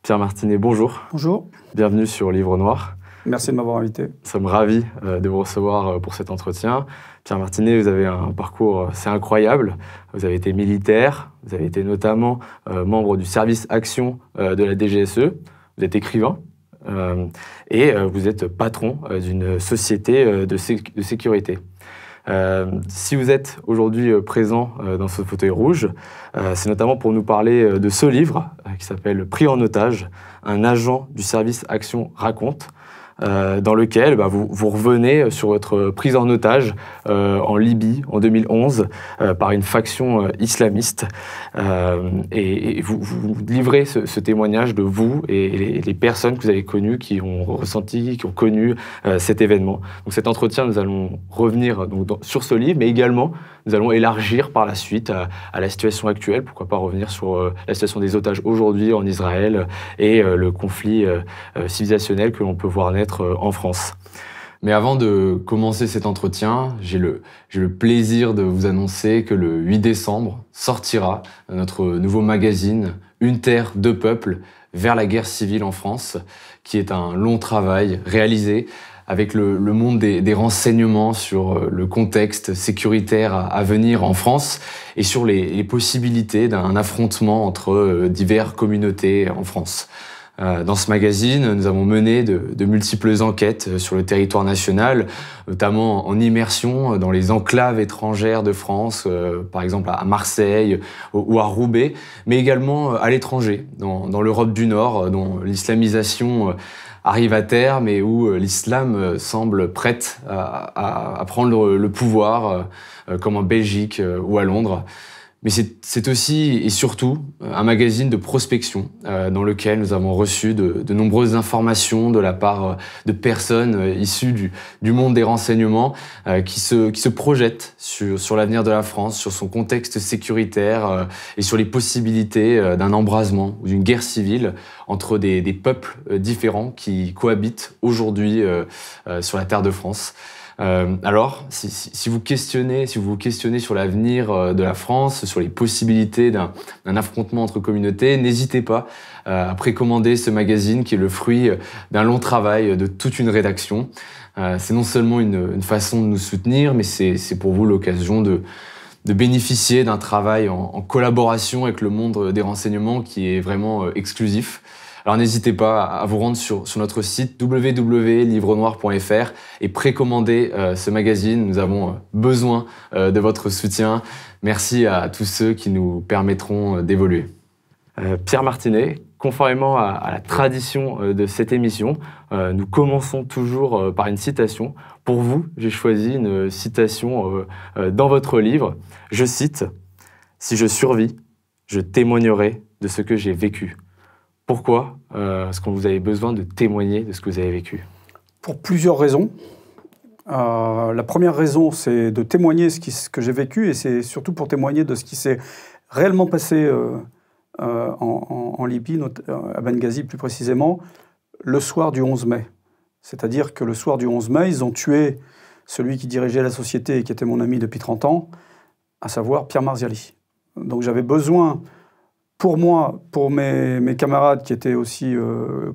Pierre Martinet, bonjour. Bonjour. Bienvenue sur Livre Noir. Merci de m'avoir invité. Nous sommes ravis de vous recevoir pour cet entretien. Pierre Martinet, vous avez un parcours assez incroyable. Vous avez été militaire, vous avez été notamment membre du service action de la DGSE, vous êtes écrivain et vous êtes patron d'une société de sécurité. Si vous êtes aujourd'hui présent dans ce fauteuil rouge, c'est notamment pour nous parler de ce livre qui s'appelle « Pris en otage, un agent du service action raconte », dans lequel vous revenez sur votre prise en otage en Libye en 2011 par une faction islamiste et vous livrez ce témoignage de vous et les personnes que vous avez connues qui ont ressenti, qui ont connu cet événement. Donc cet entretien, nous allons revenir sur ce livre, mais également nous allons élargir par la suite à la situation actuelle, pourquoi pas revenir sur la situation des otages aujourd'hui en Israël et le conflit civilisationnel que l'on peut voir naître en France. Mais avant de commencer cet entretien, j'ai le plaisir de vous annoncer que le 8 décembre sortira notre nouveau magazine « Une terre, deux peuples » vers la guerre civile en France, qui est un long travail réalisé avec le monde des renseignements sur le contexte sécuritaire à venir en France et sur les possibilités d'un affrontement entre diverses communautés en France. Dans ce magazine, nous avons mené de multiples enquêtes sur le territoire national, notamment en immersion dans les enclaves étrangères de France, par exemple à Marseille ou à Roubaix, mais également à l'étranger, dans l'Europe du Nord, dont l'islamisation arrive à terme et où l'islam semble prête à prendre le pouvoir, comme en Belgique ou à Londres. Mais c'est aussi et surtout un magazine de prospection dans lequel nous avons reçu de nombreuses informations de la part de personnes issues du monde des renseignements qui se projettent sur l'avenir de la France, sur son contexte sécuritaire et sur les possibilités d'un embrasement ou d'une guerre civile entre des peuples différents qui cohabitent aujourd'hui sur la terre de France. Alors, si vous vous questionnez sur l'avenir de la France, sur les possibilités d'un affrontement entre communautés, n'hésitez pas à précommander ce magazine qui est le fruit d'un long travail de toute une rédaction. C'est non seulement une façon de nous soutenir, mais c'est pour vous l'occasion de bénéficier d'un travail en collaboration avec le monde des renseignements qui est vraiment exclusif. Alors n'hésitez pas à vous rendre sur notre site www.livrenoir.fr et précommander ce magazine. Nous avons besoin de votre soutien. Merci à tous ceux qui nous permettront d'évoluer. Pierre Martinet, conformément à la tradition de cette émission, nous commençons toujours par une citation. Pour vous, j'ai choisi une citation dans votre livre. Je cite « Si je survis, je témoignerai de ce que j'ai vécu ». Pourquoi est-ce que vous avez besoin de témoigner de ce que vous avez vécu? Pour plusieurs raisons. La première raison, c'est de témoigner ce que j'ai vécu, et c'est surtout pour témoigner de ce qui s'est réellement passé en Libye, à Benghazi plus précisément, le soir du 11 mai. C'est-à-dire que le soir du 11 mai, ils ont tué celui qui dirigeait la société et qui était mon ami depuis 30 ans, à savoir Pierre Marziali. Donc j'avais besoin, pour moi, pour mes camarades qui étaient aussi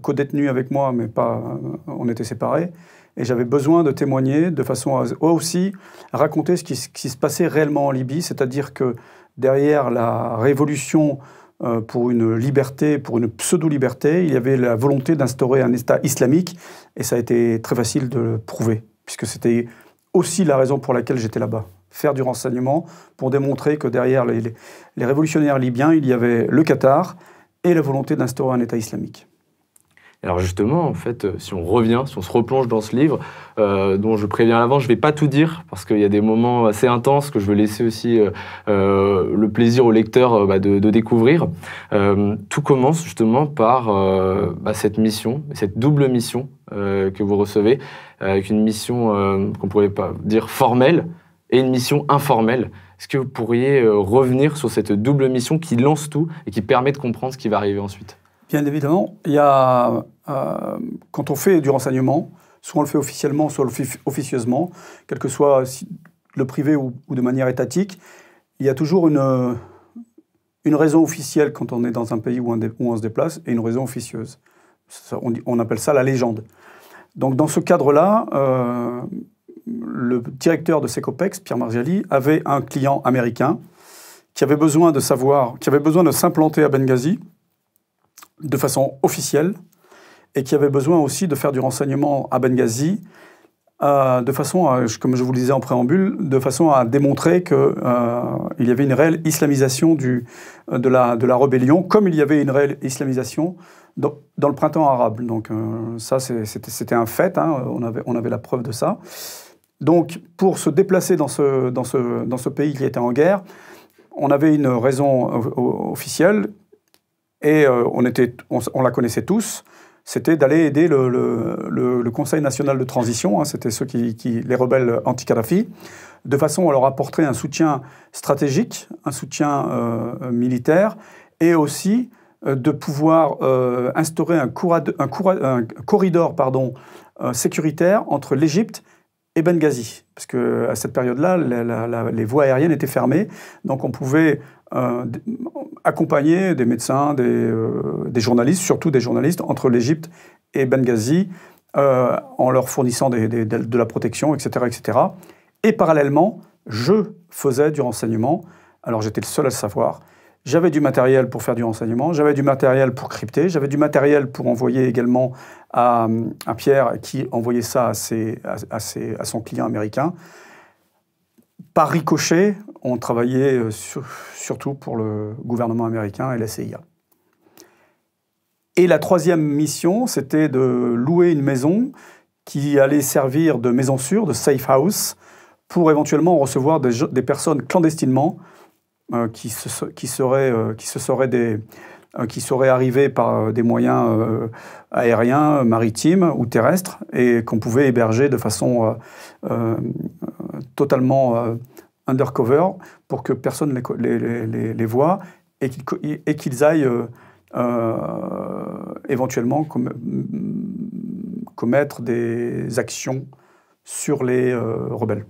co-détenus avec moi, mais pas, on était séparés, et j'avais besoin de témoigner de façon à aussi raconter ce qui se passait réellement en Libye, c'est-à-dire que derrière la révolution pour une liberté, pour une pseudo-liberté, il y avait la volonté d'instaurer un État islamique, et ça a été très facile de le prouver, puisque c'était aussi la raison pour laquelle j'étais là-bas. Faire du renseignement pour démontrer que derrière les révolutionnaires libyens, il y avait le Qatar et la volonté d'instaurer un État islamique. Alors justement, en fait, si on se replonge dans ce livre, dont je préviens à l'avance, je ne vais pas tout dire, parce qu'il y a des moments assez intenses que je veux laisser aussi le plaisir au lecteur de découvrir. Tout commence justement par cette mission, cette double mission que vous recevez, avec une mission qu'on pourrait pas dire formelle, et une mission informelle. Est-ce que vous pourriez revenir sur cette double mission qui lance tout et qui permet de comprendre ce qui va arriver ensuite? Bien évidemment, il y a, quand on fait du renseignement, soit on le fait officiellement, soit on le fait officieusement, quel que soit le privé ou de manière étatique, il y a toujours une raison officielle quand on est dans un pays où on se déplace et une raison officieuse. On appelle ça la légende. Donc dans ce cadre-là, le directeur de Secopex, Pierre Marziali, avait un client américain qui avait besoin de s'implanter à Benghazi de façon officielle et qui avait besoin aussi de faire du renseignement à Benghazi de façon à, comme je vous le disais en préambule, de façon à démontrer qu'il y avait une réelle islamisation de la rébellion, comme il y avait une réelle islamisation dans le printemps arabe. Donc ça, c'était un fait, hein, on avait la preuve de ça. Donc pour se déplacer dans ce pays qui était en guerre, on avait une raison officielle et on la connaissait tous. C'était d'aller aider le Conseil national de transition, hein, c'était les rebelles anti-Kadhafi, de façon à leur apporter un soutien stratégique, un soutien militaire, et aussi de pouvoir instaurer un corridor sécuritaire entre l'Égypte et Benghazi. Parce qu'à cette période-là, les voies aériennes étaient fermées, donc on pouvait accompagner des médecins, des journalistes, surtout des journalistes, entre l'Égypte et Benghazi, en leur fournissant de la protection, etc., etc. Et parallèlement, je faisais du renseignement. Alors j'étais le seul à le savoir. J'avais du matériel pour faire du renseignement, j'avais du matériel pour crypter, j'avais du matériel pour envoyer également à Pierre, qui envoyait ça à son client américain. Par ricochet, on travaillait surtout pour le gouvernement américain et la CIA. Et la troisième mission, c'était de louer une maison qui allait servir de maison sûre, de safe house, pour éventuellement recevoir des personnes clandestinement qui seraient arrivées par des moyens aériens, maritimes ou terrestres, et qu'on pouvait héberger de façon totalement undercover pour que personne les voie et qu'ils aillent éventuellement commettre des actions sur les rebelles.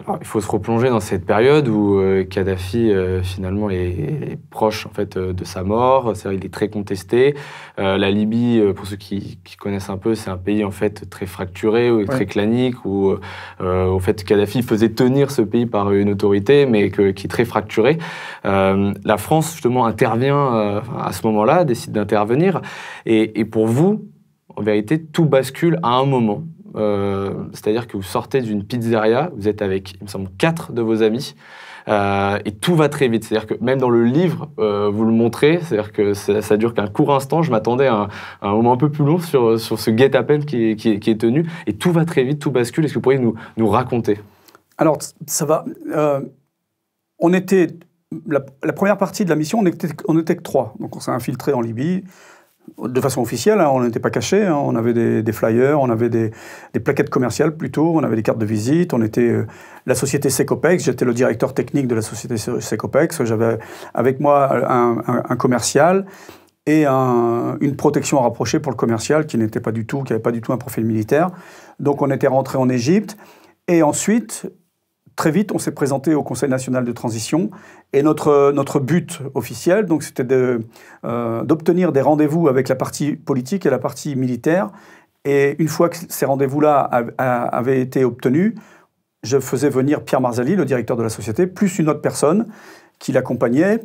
Alors, il faut se replonger dans cette période où Kadhafi finalement est proche en fait de sa mort. C'est-à-dire, il est très contesté. La Libye, pour ceux qui connaissent un peu, c'est un pays en fait très fracturé, très clanique, où en fait Kadhafi faisait tenir ce pays par une autorité, mais qui est très fracturé. La France justement intervient à ce moment-là, décide d'intervenir, et pour vous, en vérité, tout bascule à un moment. C'est-à-dire que vous sortez d'une pizzeria, vous êtes avec, il me semble, 4 de vos amis, et tout va très vite. C'est-à-dire que même dans le livre, vous le montrez, c'est-à-dire que ça dure qu'un court instant. Je m'attendais à un moment un peu plus long sur ce guet-apens qui est tenu, et tout va très vite, tout bascule. Est-ce que vous pourriez nous raconter? Alors, ça va. On était... La première partie de la mission, on était que 3. Donc on s'est infiltré en Libye. De façon officielle, hein, on n'était pas cachés, hein, on avait des flyers, on avait des plaquettes commerciales plutôt, on avait des cartes de visite, on était la société Secopex, j'étais le directeur technique de la société Secopex, j'avais avec moi un commercial et une protection rapprochée pour le commercial qui n'avait pas du tout un profil militaire. Donc on était rentré en Égypte et ensuite... Très vite, on s'est présenté au Conseil national de transition et notre but officiel, donc, c'était d'obtenir des rendez-vous avec la partie politique et la partie militaire. Et une fois que ces rendez-vous-là avaient été obtenus, je faisais venir Pierre Marziali, le directeur de la société, plus une autre personne qui l'accompagnait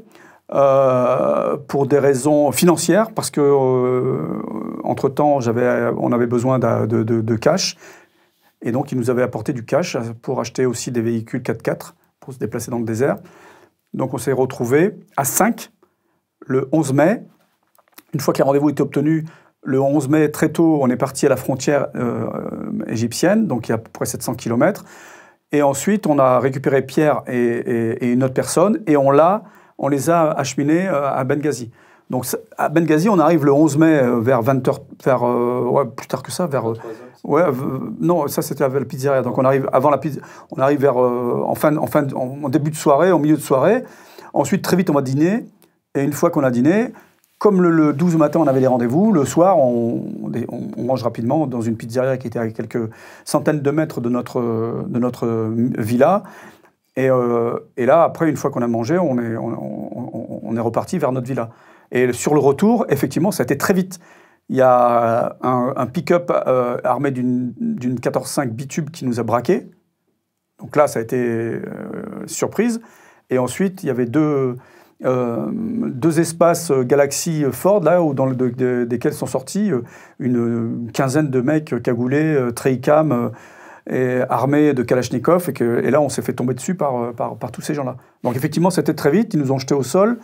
pour des raisons financières, parce que entre-temps, on avait besoin de cash. Et donc, il nous avait apporté du cash pour acheter aussi des véhicules 4x4 pour se déplacer dans le désert. Donc, on s'est retrouvés à 5 le 11 mai. Une fois que les rendez-vous étaient obtenus, le 11 mai, très tôt, on est parti à la frontière égyptienne, donc il y a à peu près 700 km. Et ensuite, on a récupéré Pierre et une autre personne, et on les a acheminés à Benghazi. Donc, à Benghazi, on arrive le 11 mai vers 20h, plus tard que ça, vers... non, ça c'était la pizzeria. Donc on arrive avant la pizzeria, on arrive vers en début de soirée, en milieu de soirée. Ensuite, très vite, on va dîner. Et une fois qu'on a dîné, comme le 12 matin, on avait des rendez-vous, le soir, on mange rapidement dans une pizzeria qui était à quelques centaines de mètres de notre villa. Et là, après, une fois qu'on a mangé, on est reparti vers notre villa. Et sur le retour, effectivement, ça a été très vite. Il y a un pick-up armé d'une 14.5 bitube qui nous a braqué. Donc là, ça a été surprise. Et ensuite, il y avait deux espaces Galaxy Ford, là, desquels sont sortis une quinzaine de mecs cagoulés, Tricam, armés de Kalachnikov. Et là, on s'est fait tomber dessus par tous ces gens-là. Donc effectivement, c'était très vite. Ils nous ont jetés au sol.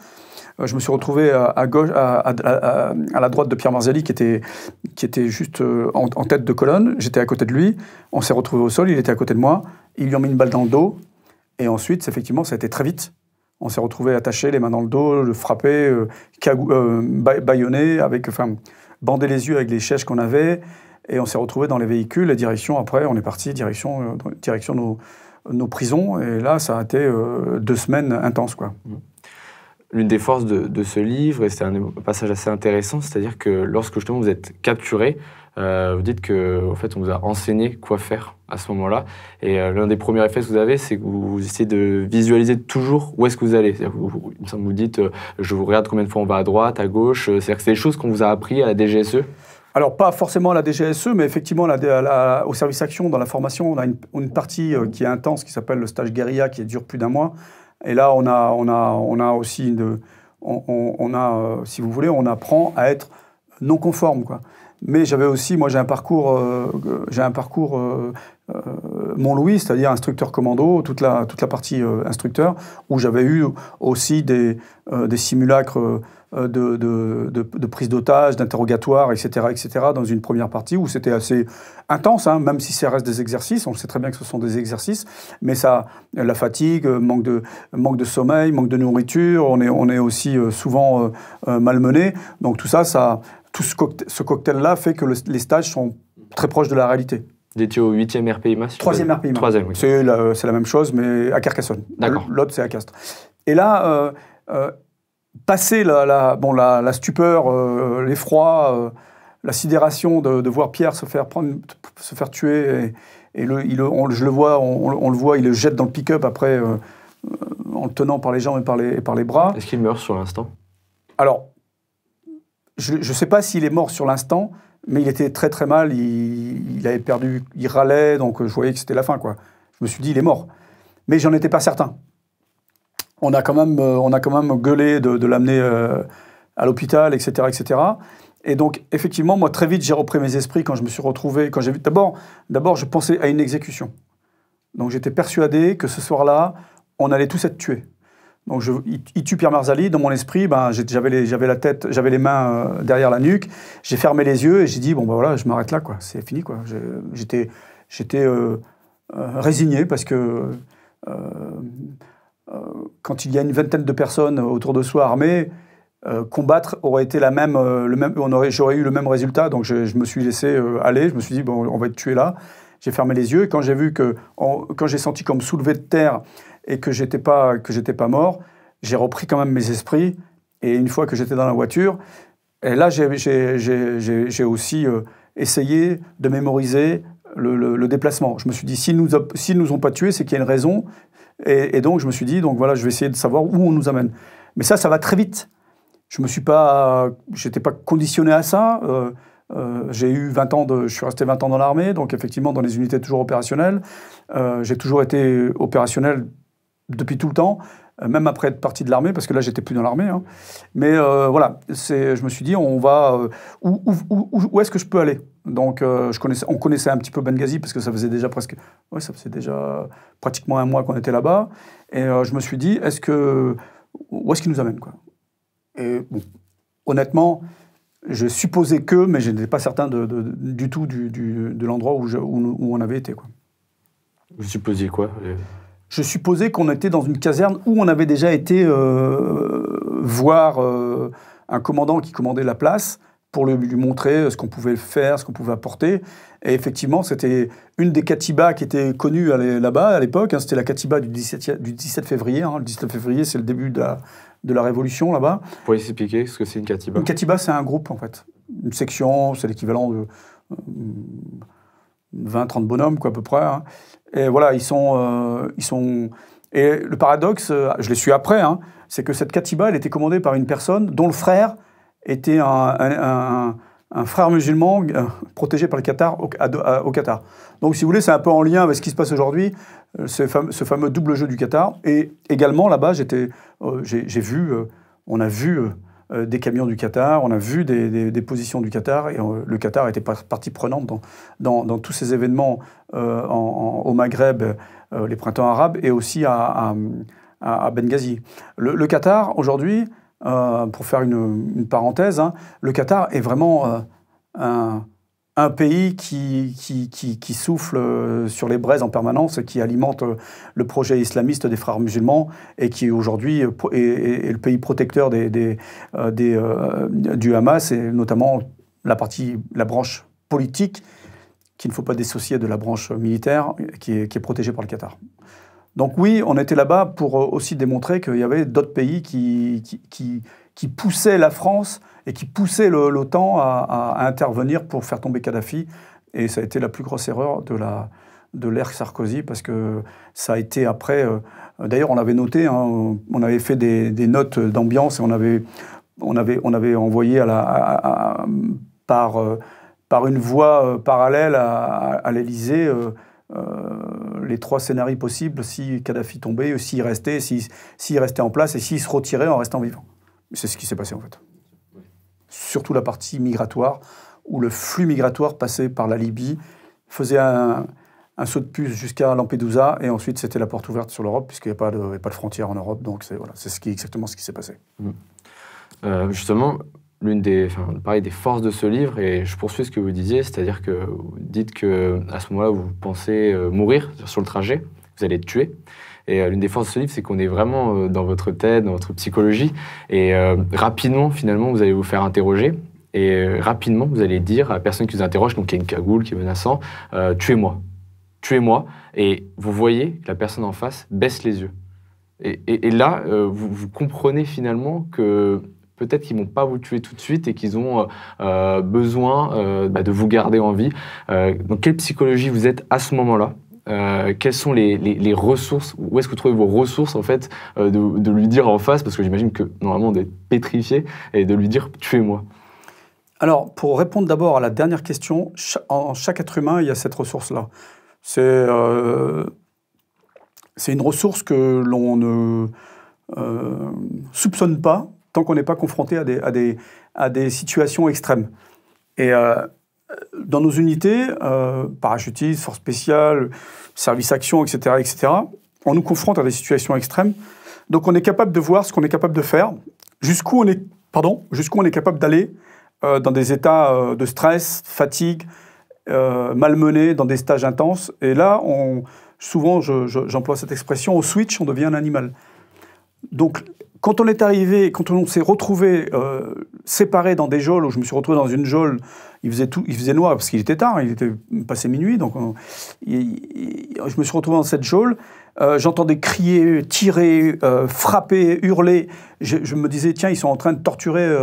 Je me suis retrouvé à gauche, à la droite de Pierre Marzali, qui était juste en tête de colonne. J'étais à côté de lui. On s'est retrouvé au sol. Il était à côté de moi. Ils lui ont mis une balle dans le dos. Et ensuite, effectivement, ça a été très vite. On s'est retrouvé attachés, les mains dans le dos, le frappé, bâillonné, bandé les yeux avec les chèches qu'on avait. Et on s'est retrouvé dans les véhicules. Et direction, après, on est parti direction nos prisons. Et là, ça a été 2 semaines intenses, quoi. L'une des forces de ce livre, et c'est un passage assez intéressant, c'est-à-dire que lorsque justement vous êtes capturé, vous dites qu'en fait on vous a enseigné quoi faire à ce moment-là. Et l'un des premiers réflexes que vous avez, c'est que vous essayez de visualiser toujours où est-ce que vous allez. Il me semble que vous dites, je vous regarde combien de fois on va à droite, à gauche. C'est-à-dire que c'est des choses qu'on vous a appris à la DGSE. Alors, pas forcément à la DGSE, mais effectivement au service action, dans la formation, on a une partie qui est intense, qui s'appelle le stage guérilla, qui dure plus d'1 mois. Et là, on a aussi, si vous voulez, on apprend à être non conforme, quoi. Mais j'avais aussi, moi j'ai un parcours Mont-Louis, c'est-à-dire instructeur commando, toute la partie instructeur, où j'avais eu aussi des simulacres de prise d'otages, d'interrogatoire, etc., dans une première partie où c'était assez intense, hein, même si ça reste des exercices. On sait très bien que ce sont des exercices, mais la fatigue, manque de sommeil, manque de nourriture, on est aussi souvent malmené. Donc tout ce cocktail-là fait que les stages sont très proches de la réalité. Vous étiez au 8e RPIMA 3e RPIMA. 3e, oui. C'est la même chose, mais à Carcassonne. D'accord. L'autre, c'est à Castres. Et là, passer la stupeur, l'effroi, la sidération de voir Pierre se faire tuer, je le vois, on le voit, il le jette dans le pick-up après, en le tenant par les jambes et par les bras. Est-ce qu'il meurt sur l'instant? Alors, je ne sais pas s'il est mort sur l'instant, mais il était très très mal, il avait perdu, il râlait, donc je voyais que c'était la fin, quoi. Je me suis dit, il est mort. Mais j'en étais pas certain. On a quand même gueulé de l'amener à l'hôpital, etc., etc. Et donc, effectivement, moi, très vite, j'ai repris mes esprits quand je me suis retrouvé, quand j'ai vu... D'abord, je pensais à une exécution. Donc, j'étais persuadé que ce soir-là, on allait tous être tués. Donc, il tue Pierre Marzali. Dans mon esprit, j'avais les mains derrière la nuque. J'ai fermé les yeux et j'ai dit, bon, voilà, je m'arrête là, quoi. C'est fini, quoi. J'étais résigné parce que quand il y a une vingtaine de personnes autour de soi armées, combattre aurait été j'aurais eu le même résultat. Donc, je me suis laissé aller. Je me suis dit, bon, on va être tués là. J'ai fermé les yeux et quand j'ai vu quand j'ai senti comme soulevé de terre et que j'étais pas mort, j'ai repris quand même mes esprits. Et une fois que j'étais dans la voiture, et là j'ai aussi essayé de mémoriser le déplacement. Je me suis dit, s'ils nous ont pas tués, c'est qu'il y a une raison. Et donc je me suis dit, donc voilà, je vais essayer de savoir où on nous amène. Mais ça va très vite. J'étais pas conditionné à ça. J'ai eu 20 ans je suis resté 20 ans dans l'armée, donc effectivement dans les unités toujours opérationnelles. J'ai toujours été opérationnel depuis tout le temps, même après être parti de l'armée, parce que là j'étais plus dans l'armée. Hein. Mais voilà, je me suis dit, on va où est-ce que je peux aller? Donc on connaissait un petit peu Benghazi parce que ça faisait déjà pratiquement 1 mois qu'on était là-bas, et je me suis dit, où est-ce qu'il nous amène, quoi? Et bon, honnêtement, je supposais mais je n'étais pas certain du tout de l'endroit où on avait été, quoi. Vous supposiez quoi? Je supposais qu'on était dans une caserne où on avait déjà été voir un commandant qui commandait la place pour lui montrer ce qu'on pouvait faire, ce qu'on pouvait apporter. Et effectivement, c'était une des katibas qui était connue là-bas à l'époque. Hein, c'était la katiba du 17 février. Hein. Le 17 février, c'est le début de la révolution là-bas. Vous pourriez expliquer ce que c'est une katiba? Une katiba, c'est un groupe, en fait. Une section, c'est l'équivalent de 20-30 bonhommes, quoi, à peu près. Hein. Et voilà, ils sont Et le paradoxe, je l'ai su après, hein, c'est que cette katiba, elle était commandée par une personne dont le frère était un frère musulman protégé par le Qatar au Qatar. Donc, si vous voulez, c'est un peu en lien avec ce qui se passe aujourd'hui, ce fameux double jeu du Qatar. Et également, là-bas, on a vu des camions du Qatar, on a vu des positions du Qatar, et le Qatar était partie prenante dans tous ces événements au Maghreb, les printemps arabes, et aussi à Benghazi. Le Qatar, aujourd'hui, pour faire une parenthèse, hein, le Qatar est vraiment un pays qui souffle sur les braises en permanence, qui alimente le projet islamiste des frères musulmans et qui aujourd'hui est le pays protecteur du Hamas, et notamment la branche politique qu'il ne faut pas dissocier de la branche militaire qui est protégée par le Qatar. Donc oui, on était là-bas pour aussi démontrer qu'il y avait d'autres pays qui poussaient la France et qui poussaient l'OTAN à intervenir pour faire tomber Kadhafi. Et ça a été la plus grosse erreur de l'ère Sarkozy, parce que ça a été après... D'ailleurs, on l'avait noté, hein, on avait fait des notes d'ambiance, et on avait envoyé par une voie parallèle à l'Élysée les 3 scénarios possibles si Kadhafi tombait, s'il restait en place, et s'il se retirait en restant vivant. C'est ce qui s'est passé en fait. Surtout la partie migratoire, où le flux migratoire passait par la Libye, faisait un saut de puce jusqu'à Lampedusa, et ensuite c'était la porte ouverte sur l'Europe, puisqu'il n'y a pas de frontière en Europe. Donc c'est exactement ce qui s'est passé. Justement, des forces de ce livre, et je poursuis ce que vous disiez, c'est-à-dire que vous dites qu'à ce moment-là, vous pensez mourir sur le trajet, vous allez être tué. Et l'une des forces de ce livre, c'est qu'on est vraiment dans votre tête, dans votre psychologie. Et rapidement, finalement, vous allez vous faire interroger. Et rapidement, vous allez dire à la personne qui vous interroge, donc qui a une cagoule, qui est menaçant, tuez-moi. Tuez-moi. Et vous voyez que la personne en face baisse les yeux. Et là, vous comprenez finalement que peut-être qu'ils ne vont pas vous tuer tout de suite et qu'ils ont besoin de vous garder en vie. Dans quelle psychologie vous êtes à ce moment-là ? Quelles sont les ressources, où est-ce que vous trouvez vos ressources en fait de lui dire en face, parce que j'imagine que normalement on doit être pétrifié, et de lui dire tuez-moi. Alors, pour répondre d'abord à la dernière question, en chaque être humain, il y a cette ressource-là. C'est une ressource que l'on ne soupçonne pas tant qu'on n'est pas confronté à des situations extrêmes. Et dans nos unités, parachutistes, forces spéciales, service action, etc., on nous confronte à des situations extrêmes. Donc on est capable de voir ce qu'on est capable de faire, jusqu'où on est capable d'aller dans des états de stress, fatigue, malmenés, dans des stages intenses. Et là, souvent, j'emploie cette expression, au switch, on devient un animal. Donc, quand on est arrivé, quand on s'est retrouvé séparés dans des geôles, où je me suis retrouvé dans une geôle, il faisait noir parce qu'il était tard, il était passé minuit, donc je me suis retrouvé dans cette geôle, j'entendais crier, tirer, frapper, hurler, je me disais, tiens, ils sont en train de torturer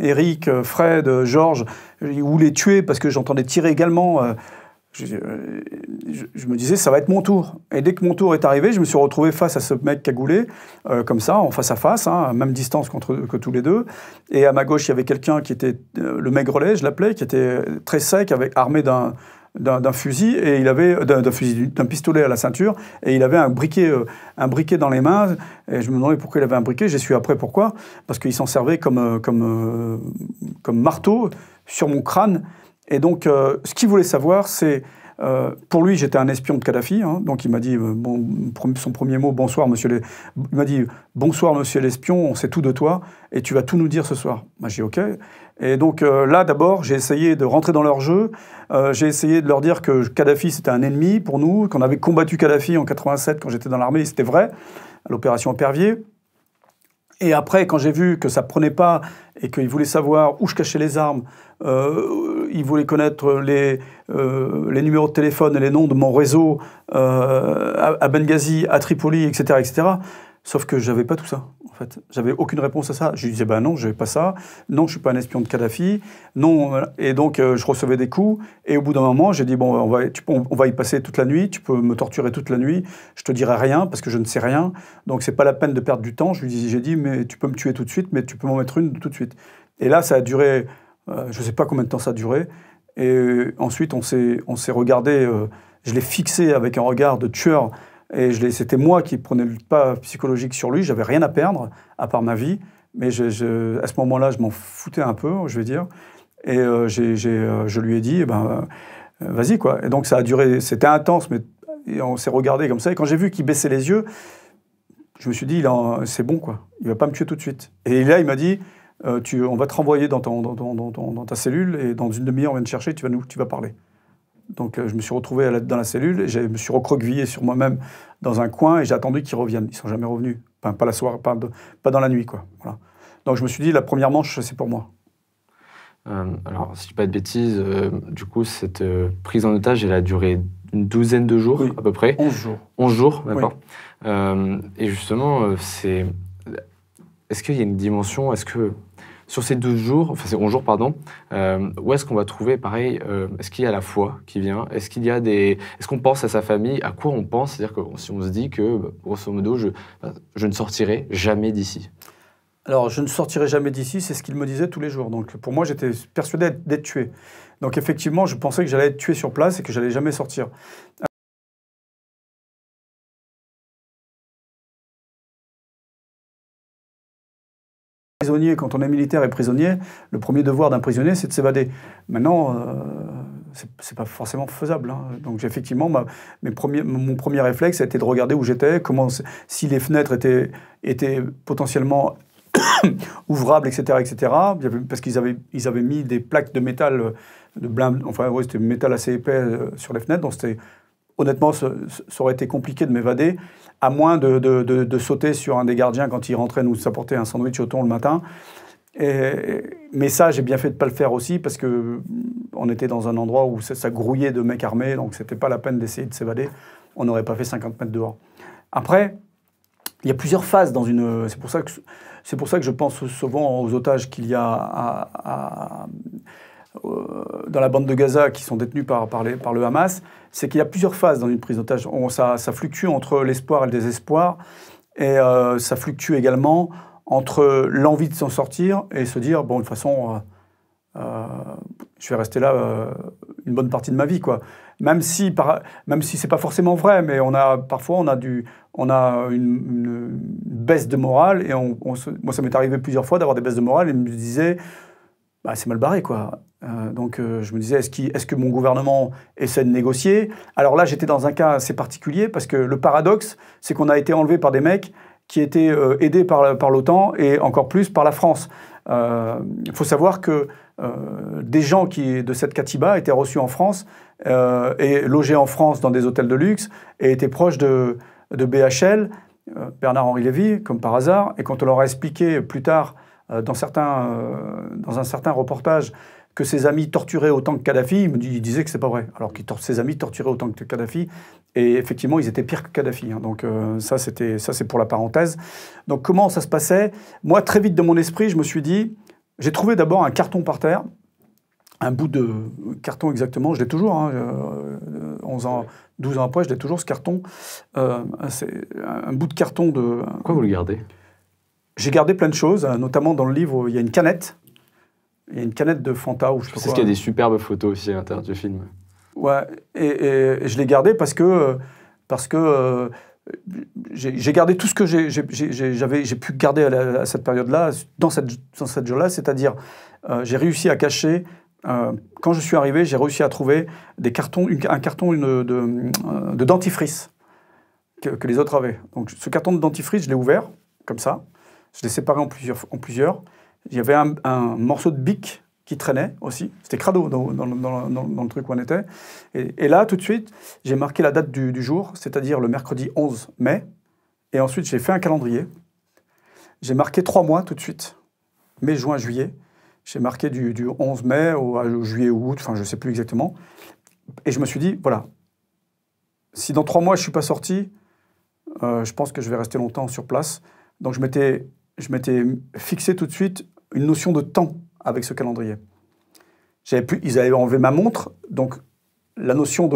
Eric, Fred, Georges, ou les tuer, parce que j'entendais tirer également. Je me disais, ça va être mon tour. Et dès que mon tour est arrivé, je me suis retrouvé face à ce mec cagoulé, comme ça, en face à face, hein, à même distance que tous les deux. Et à ma gauche, il y avait quelqu'un qui était le maigrelet, je l'appelais, qui était très sec, armé d'un fusil, et il avait d'un pistolet à la ceinture, et il avait un briquet dans les mains. Et je me demandais pourquoi il avait un briquet. J'ai su après pourquoi, parce qu'il s'en servait comme marteau sur mon crâne. Et donc, ce qu'il voulait savoir, c'est... pour lui, j'étais un espion de Kadhafi, hein, donc il m'a dit, son premier mot, bonsoir, monsieur il m'a dit, bonsoir, monsieur l'espion, on sait tout de toi, et tu vas tout nous dire ce soir. Moi, j'ai dit, OK. Et donc, là, d'abord, j'ai essayé de rentrer dans leur jeu, j'ai essayé de leur dire que Kadhafi, c'était un ennemi pour nous, qu'on avait combattu Kadhafi en 87 quand j'étais dans l'armée, c'était vrai, à l'opération Épervier. Et après, quand j'ai vu que ça ne prenait pas et qu'il voulait savoir où je cachais les armes, il voulait connaître les numéros de téléphone et les noms de mon réseau à Benghazi, à Tripoli, etc., etc. Sauf que je n'avais pas tout ça. En fait. J'avais aucune réponse à ça. Je lui disais, ben non, je n'ai pas ça. Non, je ne suis pas un espion de Kadhafi. Non, voilà. Et donc, je recevais des coups. Et au bout d'un moment, j'ai dit, bon, on va y passer toute la nuit. Tu peux me torturer toute la nuit. Je te dirai rien parce que je ne sais rien. Donc, c'est pas la peine de perdre du temps. J'ai dit, mais tu peux me tuer tout de suite, mais tu peux m'en mettre une tout de suite. Et là, ça a duré, je ne sais pas combien de temps ça a duré. Et ensuite, on s'est regardé. Je l'ai fixé avec un regard de tueur. Et c'était moi qui prenais le pas psychologique sur lui. J'avais rien à perdre, à part ma vie. Mais à ce moment-là, je m'en foutais un peu, je vais dire. Et je lui ai dit, eh ben, vas-y, quoi. Et donc, ça a duré. C'était intense, mais on s'est regardé comme ça. Et quand j'ai vu qu'il baissait les yeux, je me suis dit, c'est bon, quoi. Il va pas me tuer tout de suite. Et là, il m'a dit, on va te renvoyer dans ta cellule. Et dans une demi-heure, on vient te chercher, tu vas parler. Donc, je me suis retrouvé dans la cellule et je me suis recroquevillé sur moi-même dans un coin et j'ai attendu qu'ils reviennent. Ils ne sont jamais revenus. Enfin, pas la soirée, pas dans la nuit, quoi. Voilà. Donc, je me suis dit, la première manche, c'est pour moi. Alors, si je ne dis pas de bêtises, du coup, cette prise en otage, elle a duré une douzaine de jours, oui, à peu près. 11 jours. 11 jours, d'accord. Oui. Et justement, est-ce qu'il y a une dimension, est-ce que sur ces 12 jours, enfin ces 11 jours, pardon, où est-ce qu'on va trouver, pareil, est-ce qu'il y a la foi qui vient? Est-ce qu'on pense à sa famille? À quoi on pense? C'est-à-dire que si on se dit que, grosso modo, je ne sortirai jamais d'ici. Alors, je ne sortirai jamais d'ici, c'est ce qu'il me disait tous les jours. Donc, pour moi, j'étais persuadé d'être tué. Donc, effectivement, je pensais que j'allais être tué sur place et que j'allais jamais sortir. Prisonnier, quand on est militaire et prisonnier, le premier devoir d'un prisonnier, c'est de s'évader. Maintenant, c'est pas forcément faisable. Hein. Donc, effectivement, mon premier réflexe a été de regarder où j'étais, si les fenêtres étaient potentiellement ouvrables, etc., etc. Parce qu'ils avaient mis des plaques de métal, c'était métal assez épais sur les fenêtres. Donc, honnêtement, ça aurait été compliqué de m'évader, à moins de sauter sur un des gardiens quand il rentrait nous apporter un sandwich au thon le matin. Mais ça, j'ai bien fait de ne pas le faire aussi, parce qu'on était dans un endroit où ça grouillait de mecs armés, donc ce n'était pas la peine d'essayer de s'évader. On n'aurait pas fait 50 mètres dehors. Après, il y a plusieurs phases dans une... C'est pour ça que je pense souvent aux otages qu'il y a dans la bande de Gaza qui sont détenus par le Hamas. C'est qu'il y a plusieurs phases dans une prise d'otage. Ça fluctue entre l'espoir et le désespoir. Et ça fluctue également entre l'envie de s'en sortir et se dire, bon, de toute façon, je vais rester là une bonne partie de ma vie, quoi. Même si c'est pas forcément vrai, mais parfois on a une baisse de morale. Et moi, ça m'est arrivé plusieurs fois d'avoir des baisses de morale et me disais, bah, c'est mal barré, quoi. Donc je me disais, est-ce que mon gouvernement essaie de négocier? Alors là, j'étais dans un cas assez particulier, parce que le paradoxe, c'est qu'on a été enlevé par des mecs qui étaient aidés par l'OTAN et encore plus par la France. Il faut savoir que des gens de cette Katiba étaient reçus en France et logés en France dans des hôtels de luxe et étaient proches de BHL, Bernard-Henri Lévy, comme par hasard. Et quand on leur a expliqué plus tard, dans un certain reportage, que ses amis torturaient autant que Kadhafi, il disait que c'est pas vrai. Alors que ses amis torturaient autant que Kadhafi, et effectivement, ils étaient pires que Kadhafi. Hein. Donc ça, c'est pour la parenthèse. Donc comment ça se passait? Moi, très vite, dans mon esprit, je me suis dit, j'ai trouvé d'abord un carton par terre, un bout de carton exactement, je l'ai toujours, hein, 12 ans après, je l'ai toujours, ce carton. C'est un bout de carton de... Pourquoi vous le gardez? J'ai gardé plein de choses, notamment dans le livre, il y a une canette. Il y a une canette de Fanta. Je sais qu'il y a des superbes photos aussi à l'intérieur du film. Ouais, et je l'ai gardé parce que j'ai gardé tout ce que j'ai pu garder à cette période-là, dans cette journée-là, c'est-à-dire j'ai réussi à cacher, quand je suis arrivé, j'ai réussi à trouver un carton de dentifrice que les autres avaient. Donc ce carton de dentifrice, je l'ai ouvert, comme ça, je l'ai séparé en plusieurs. Il y avait un morceau de bic qui traînait aussi. C'était crado dans le truc où on était. Et là, tout de suite, j'ai marqué la date du jour, c'est-à-dire le mercredi 11 mai. Et ensuite, j'ai fait un calendrier. J'ai marqué 3 mois tout de suite. Mai, juin, juillet. J'ai marqué du 11 mai au juillet ou août, enfin, je ne sais plus exactement. Et je me suis dit, voilà, si dans 3 mois, je ne suis pas sorti, je pense que je vais rester longtemps sur place. Donc, je m'étais fixé tout de suite une notion de temps avec ce calendrier. Ils avaient enlevé ma montre, donc la notion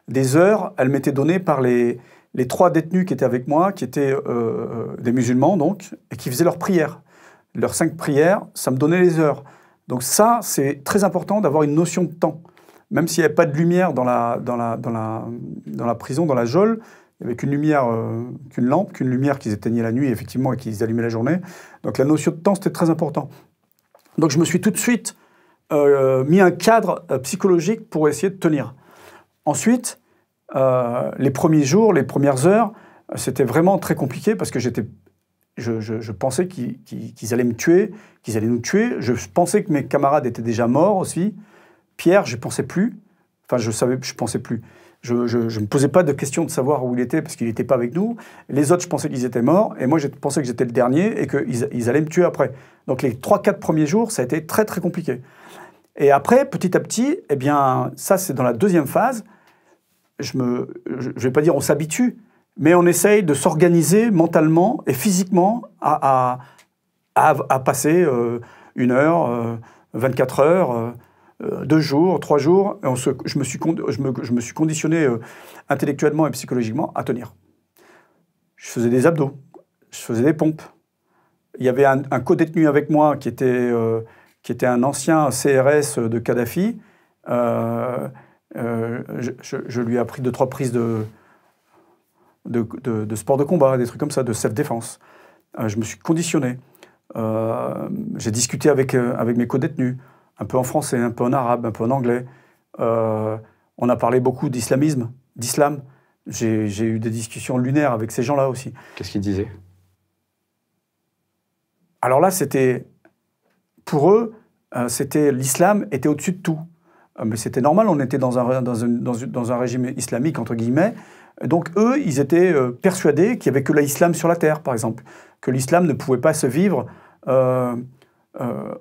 des heures, elle m'était donnée par les 3 détenus qui étaient avec moi, qui étaient des musulmans, donc, et qui faisaient leurs prières. Leurs 5 prières, ça me donnait les heures. Donc ça, c'est très important d'avoir une notion de temps. Même s'il n'y avait pas de lumière dans la prison, dans la geôle, il n'y avait qu'une lumière, qu'une lampe, qu'une lumière qu'ils éteignaient la nuit, effectivement, et qu'ils allumaient la journée. Donc la notion de temps, c'était très important. Donc je me suis tout de suite mis un cadre psychologique pour essayer de tenir. Ensuite, les premiers jours, les premières heures, c'était vraiment très compliqué parce que je pensais qu'ils allaient me tuer, qu'ils allaient nous tuer. Je pensais que mes camarades étaient déjà morts aussi. Pierre, je ne pensais plus. Enfin, je ne pensais plus. Je ne me posais pas de question de savoir où il était parce qu'il n'était pas avec nous. Les autres, je pensais qu'ils étaient morts. Et moi, je pensais que j'étais le dernier et qu'ils allaient me tuer après. Donc, les 3-4 premiers jours, ça a été très, très compliqué. Et après, petit à petit, eh bien, ça, c'est dans la deuxième phase. Je ne vais pas dire on s'habitue, mais on essaye de s'organiser mentalement et physiquement à passer 1 heure, 24 heures, 2 jours, 3 jours. Et je me suis conditionné intellectuellement et psychologiquement à tenir. Je faisais des abdos, je faisais des pompes. Il y avait un co-détenu avec moi qui était un ancien CRS de Kadhafi. Je lui ai appris 2-3 prises de sport de combat, des trucs comme ça, de self-défense. Je me suis conditionné. J'ai discuté avec mes co-détenus, un peu en français, un peu en arabe, un peu en anglais. On a parlé beaucoup d'islamisme, d'islam. J'ai eu des discussions lunaires avec ces gens-là aussi. Qu'est-ce qu'ils disaient? Alors là, pour eux, l'islam était au-dessus de tout. Mais c'était normal, on était dans un régime islamique, entre guillemets. Donc eux, ils étaient persuadés qu'il n'y avait que l'islam sur la terre, par exemple. Que l'islam ne pouvait pas se vivre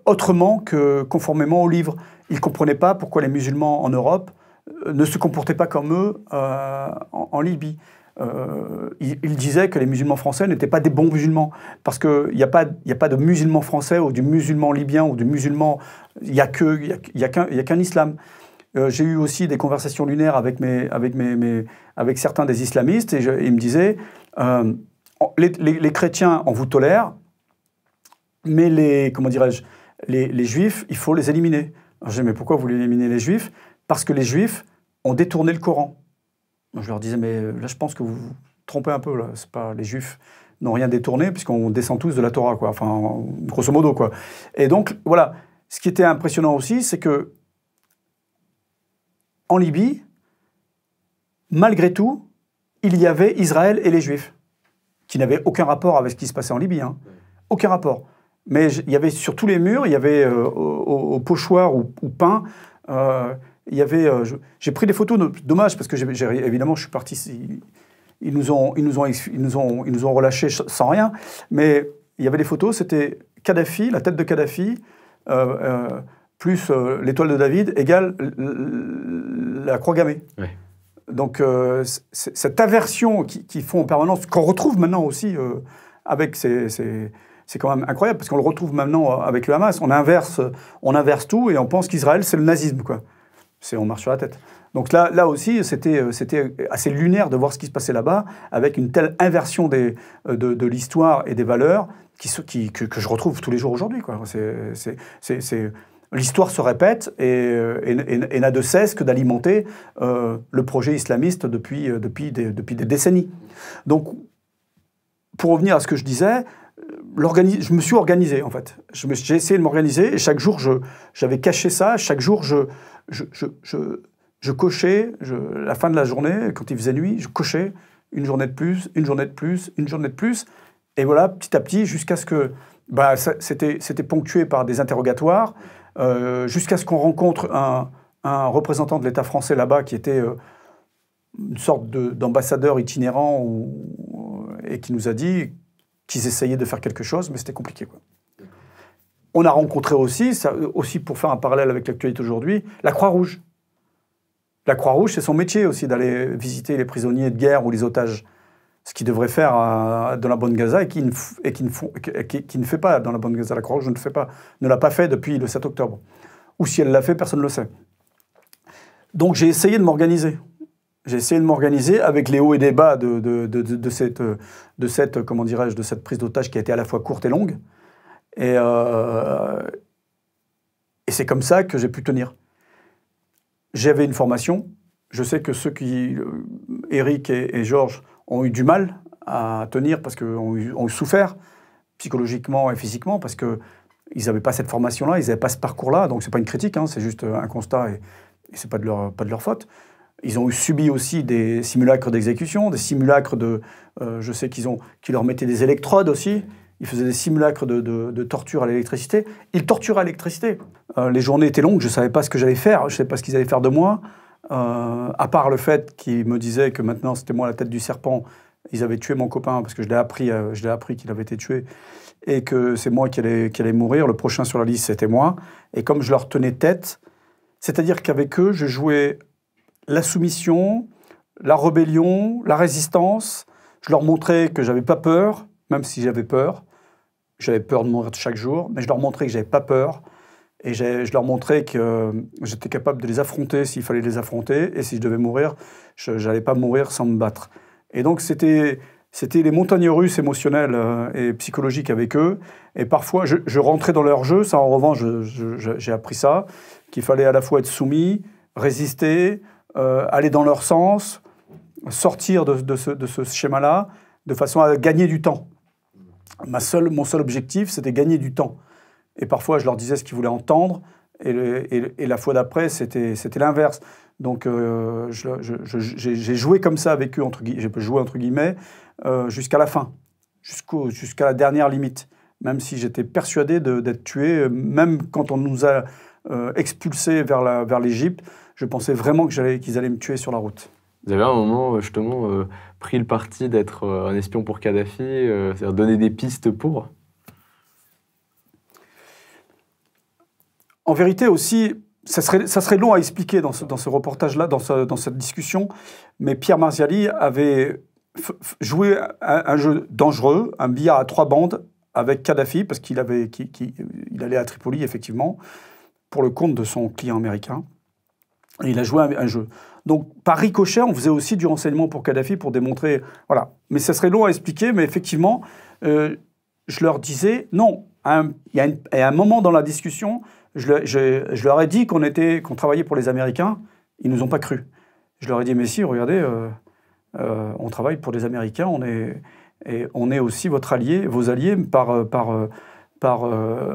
autrement que conformément au livre. Ils ne comprenaient pas pourquoi les musulmans en Europe ne se comportaient pas comme eux en Libye. Ils disaient que les musulmans français n'étaient pas des bons musulmans, parce qu'il n'y a pas de musulman français ou du musulman libyen ou du musulman... Il n'y a qu'un islam. J'ai eu aussi des conversations lunaires avec certains des islamistes, et ils me disaient les chrétiens, on vous tolère, mais les juifs, il faut les éliminer. Alors, je dis, mais pourquoi vous voulez éliminer les juifs? Parce que les juifs ont détourné le Coran. Je leur disais, mais là, je pense que vous vous trompez un peu. Là. C'est pas, les Juifs n'ont rien détourné, puisqu'on descend tous de la Torah, quoi. Enfin, grosso modo, quoi. Et donc, voilà. Ce qui était impressionnant aussi, c'est que en Libye, malgré tout, il y avait Israël et les Juifs, qui n'avaient aucun rapport avec ce qui se passait en Libye. Hein. Aucun rapport. Mais il y avait sur tous les murs, il y avait au pochoir ou peint... il y avait, j'ai pris des photos, dommage parce que évidemment je suis parti, ils nous ont relâchés sans rien, mais il y avait des photos, c'était Kadhafi, la tête de Kadhafi, plus l'étoile de David égale la croix gammée. Oui. Donc cette aversion qu'ils font en permanence, qu'on retrouve maintenant aussi avec c'est quand même incroyable parce qu'on le retrouve maintenant avec le Hamas. On inverse tout et on pense qu'Israël c'est le nazisme, quoi. On marche sur la tête. Donc là aussi, c'était assez lunaire de voir ce qui se passait là-bas, avec une telle inversion de l'histoire et des valeurs que je retrouve tous les jours aujourd'hui. L'histoire se répète et n'a de cesse que d'alimenter le projet islamiste depuis des décennies. Donc, pour revenir à ce que je disais, je me suis organisé, en fait. J'ai essayé de m'organiser et chaque jour, j'avais caché ça. Chaque jour, je cochais, la fin de la journée, quand il faisait nuit, je cochais une journée de plus, une journée de plus, une journée de plus. Et voilà, petit à petit, jusqu'à ce que... c'était ponctué par des interrogatoires, jusqu'à ce qu'on rencontre un représentant de l'État français là-bas qui était une sorte d'ambassadeur itinérant et qui nous a dit qu'ils essayaient de faire quelque chose, mais c'était compliqué, quoi. On a rencontré aussi pour faire un parallèle avec l'actualité aujourd'hui, la Croix-Rouge. La Croix-Rouge, c'est son métier aussi d'aller visiter les prisonniers de guerre ou les otages. ce qu'ils devraient faire dans la bande de Gaza et qui ne fait pas dans la bande de Gaza. La Croix-Rouge ne l'a pas fait depuis le 7 octobre. Ou si elle l'a fait, personne ne le sait. Donc j'ai essayé de m'organiser. J'ai essayé de m'organiser avec les hauts et les bas de cette comment dirais-je, de cette prise d'otage qui a été à la fois courte et longue. Et c'est comme ça que j'ai pu tenir. J'avais une formation. Je sais que Eric et Georges, ont eu du mal à tenir parce ont eu souffert psychologiquement et physiquement parce qu'ils n'avaient pas cette formation-là, ils n'avaient pas ce parcours-là. Donc, ce n'est pas une critique, hein, c'est juste un constat et ce n'est pas de leur faute. Ils ont subi aussi des simulacres d'exécution, des simulacres je sais qu'ils leur mettaient des électrodes aussi. Ils faisaient des simulacres de torture à l'électricité. Ils torturaient à l'électricité. Les journées étaient longues, je ne savais pas ce que j'allais faire, je ne savais pas ce qu'ils allaient faire de moi. À part le fait qu'ils me disaient que maintenant c'était moi la tête du serpent, ils avaient tué mon copain parce que je l'ai appris qu'il avait été tué et que c'est moi qui allais mourir. Le prochain sur la liste c'était moi. Et comme je leur tenais tête, c'est-à-dire qu'avec eux je jouais la soumission, la rébellion, la résistance. Je leur montrais que j'avais pas peur, même si j'avais peur. J'avais peur de mourir chaque jour, mais je leur montrais que j'avais pas peur. Et je leur montrais que j'étais capable de les affronter s'il fallait les affronter. Et si je devais mourir, je n'allais pas mourir sans me battre. Et donc, c'était les montagnes russes émotionnelles et psychologiques avec eux. Et parfois, je rentrais dans leur jeu. Ça, en revanche, j'ai appris ça, qu'il fallait à la fois être soumis, résister, aller dans leur sens, sortir de ce schéma-là, de façon à gagner du temps. Mon seul objectif, c'était gagner du temps. Et parfois, je leur disais ce qu'ils voulaient entendre, et la fois d'après, c'était l'inverse. Donc, j'ai joué comme ça avec eux, j'ai joué entre guillemets, jusqu'à la fin, jusqu'à la dernière limite. Même si j'étais persuadé d'être tué, même quand on nous a expulsés vers l'Égypte, je pensais vraiment qu'ils allaient me tuer sur la route. Vous avez à un moment, justement, pris le parti d'être un espion pour Kadhafi, c'est-à-dire donner des pistes pour... En vérité aussi, ça serait long à expliquer dans ce reportage-là, dans cette discussion, mais Pierre Marziali avait joué un jeu dangereux, un billard à 3 bandes avec Kadhafi, parce qu'il allait à Tripoli, effectivement, pour le compte de son client américain. Et il a joué un jeu. Donc, par ricochet, on faisait aussi du renseignement pour Kadhafi pour démontrer... Voilà. Mais ça serait long à expliquer, mais effectivement, je leur disais, non, il y a un moment dans la discussion... Je leur ai dit qu'on travaillait pour les Américains. Ils ne nous ont pas cru. Je leur ai dit, mais si, regardez, on travaille pour les Américains, on est aussi vos alliés par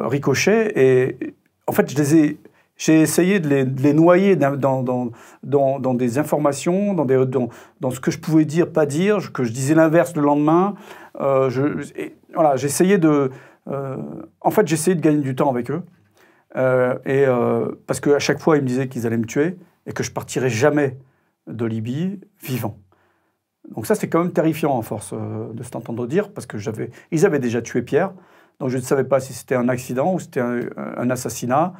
ricochet. Et en fait, j'ai essayé de les noyer dans des informations, dans ce que je pouvais dire, pas dire, que je disais l'inverse le lendemain. Voilà, j'essayais de gagner du temps avec eux. Parce qu'à chaque fois, ils me disaient qu'ils allaient me tuer et que je partirais jamais de Libye vivant. Donc ça, c'est quand même terrifiant à force de s'entendre dire, parce que ils avaient déjà tué Pierre, donc je ne savais pas si c'était un accident ou c'était un assassinat.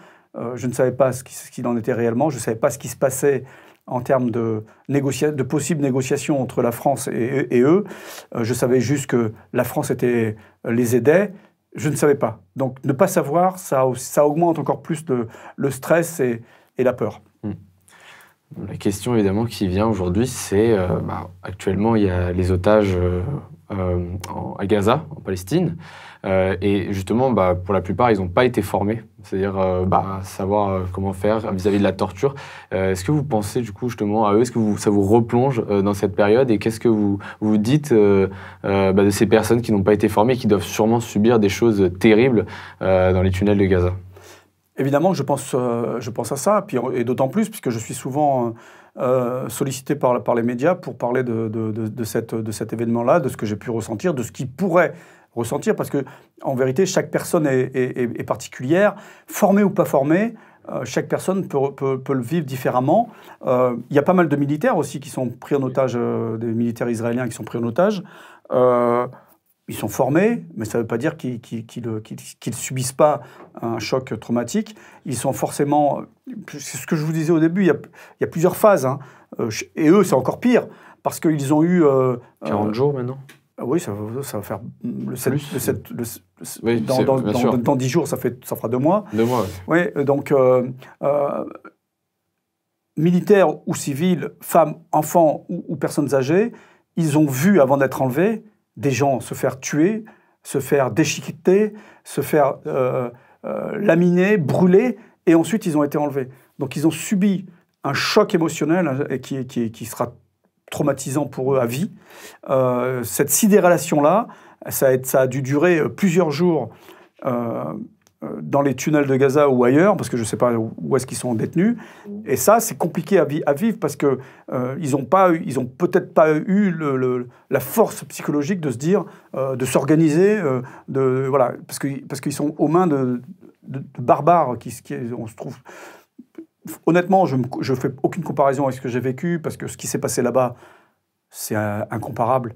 Je ne savais pas ce qu'il en était réellement, je ne savais pas ce qui se passait en termes de possibles négociations entre la France et eux. Je savais juste que la France les aidait. Je ne savais pas. Donc, ne pas savoir, ça augmente encore plus le stress et la peur. La question, évidemment, qui vient aujourd'hui, c'est actuellement, il y a les otages à Gaza, en Palestine. Et justement, pour la plupart, ils n'ont pas été formés. C'est-à-dire savoir comment faire vis-à-vis de la torture. Est-ce que vous pensez, du coup, justement, à eux? Est-ce que ça vous replonge dans cette période? Et qu'est-ce que vous dites de ces personnes qui n'ont pas été formées, qui doivent sûrement subir des choses terribles dans les tunnels de Gaza? Évidemment, je pense à ça, et d'autant plus, puisque je suis souvent sollicité par les médias pour parler de cet événement-là, de ce que j'ai pu ressentir, de ce qui pourrait ressentir, parce que en vérité, chaque personne est particulière, formée ou pas formée. Chaque personne peut le vivre différemment. Il y a pas mal de militaires aussi qui sont pris en otage, des militaires israéliens qui sont pris en otage. Ils sont formés, mais ça ne veut pas dire qu'ils ne subissent pas un choc traumatique. Ils sont forcément... C'est ce que je vous disais au début, il y a plusieurs phases. Hein. Et eux, c'est encore pire, parce qu'ils ont eu... 40 jours maintenant. Oui, ça va faire Oui, dans 10 jours, ça fera 2 mois. 2 mois, oui. Oui, donc, militaires ou civils, femmes, enfants ou personnes âgées, ils ont vu, avant d'être enlevés, des gens se faire tuer, se faire déchiqueter, se faire laminer, brûler, et ensuite ils ont été enlevés. Donc ils ont subi un choc émotionnel qui sera traumatisant pour eux à vie. Cette sidération-là, ça a dû durer plusieurs jours dans les tunnels de Gaza ou ailleurs, parce que je ne sais pas où est-ce qu'ils sont détenus. Et ça, c'est compliqué à vivre parce que ils ont peut-être pas eu la force psychologique de se dire, de s'organiser, voilà, parce qu'ils sont aux mains de barbares on se trouve. Honnêtement, je ne fais aucune comparaison avec ce que j'ai vécu, parce que ce qui s'est passé là-bas, c'est incomparable.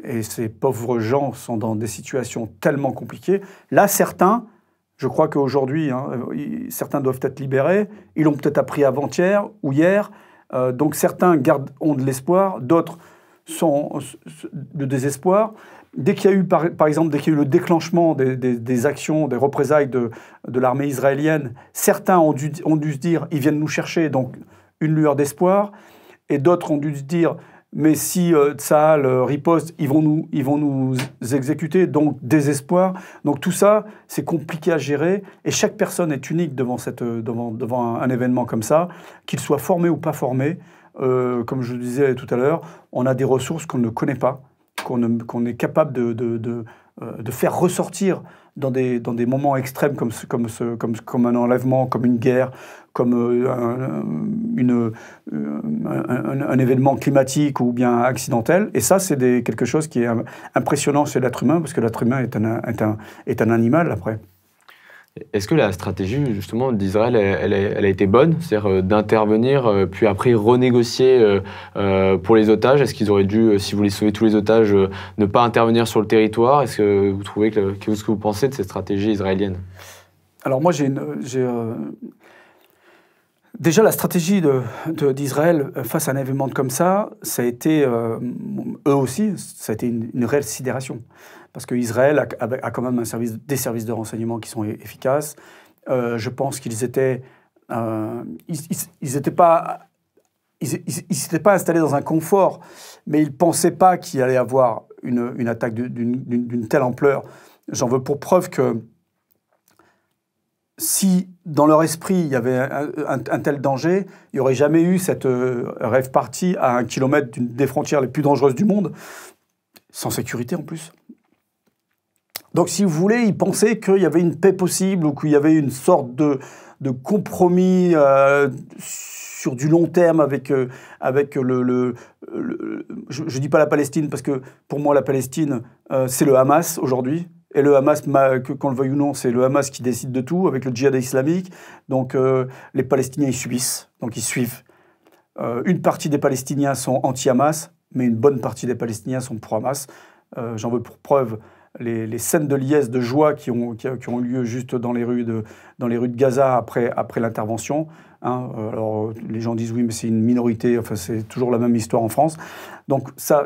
Et ces pauvres gens sont dans des situations tellement compliquées. Là, certains, je crois qu'aujourd'hui, certains doivent être libérés. Ils l'ont peut-être appris avant-hier ou hier. Donc certains ont de l'espoir, d'autres sont de désespoir. Dès qu'il y a eu, par exemple, dès qu'il y a eu le déclenchement des actions, des représailles de l'armée israélienne, certains ont dû se dire, ils viennent nous chercher, donc une lueur d'espoir. Et d'autres ont dû se dire, mais si Tsahal riposte, ils vont nous exécuter, donc désespoir. Donc tout ça, c'est compliqué à gérer. Et chaque personne est unique devant un événement comme ça, qu'il soit formé ou pas formé. Comme je le disais tout à l'heure, on a des ressources qu'on ne connaît pas, qu'on est capable de faire ressortir dans des moments extrêmes comme un enlèvement, comme une guerre, comme un événement climatique ou bien accidentel. Et ça, c'est quelque chose qui est impressionnant chez l'être humain, parce que l'être humain est un animal, après. Est-ce que la stratégie, justement, d'Israël, elle a été bonne? C'est-à-dire d'intervenir, puis après renégocier pour les otages? Est-ce qu'ils auraient dû, si vous voulez sauver tous les otages, ne pas intervenir sur le territoire? Est-ce que vous trouvez qu'est-ce que vous pensez de cette stratégie israélienne? Alors moi, déjà, la stratégie d'Israël face à un événement comme ça a été, eux aussi, ça a été une réelle sidération. Parce qu'Israël a quand même des services de renseignement qui sont efficaces. Je pense qu'ils étaient... ils s'étaient pas installés dans un confort, mais ils ne pensaient pas qu'il allait y avoir une attaque d'une telle ampleur. J'en veux pour preuve que si, dans leur esprit, il y avait un tel danger, il n'y aurait jamais eu cette rave party à 1 kilomètre des frontières les plus dangereuses du monde, sans sécurité en plus. Donc, si vous voulez, ils pensaient qu'il y avait une paix possible ou qu'il y avait une sorte de compromis sur du long terme avec je ne dis pas la Palestine, parce que pour moi, la Palestine, c'est le Hamas aujourd'hui. Et le Hamas, qu'on le veuille ou non, c'est le Hamas qui décide de tout, avec le djihad islamique. Donc les Palestiniens, ils subissent, donc ils suivent. Une partie des Palestiniens sont anti-Hamas, mais une bonne partie des Palestiniens sont pro-Hamas. J'en veux pour preuve les scènes de liesse, de joie qui ont eu lieu juste dans les rues de Gaza après l'intervention. Alors les gens disent oui, mais c'est une minorité, enfin c'est toujours la même histoire en France. Donc ça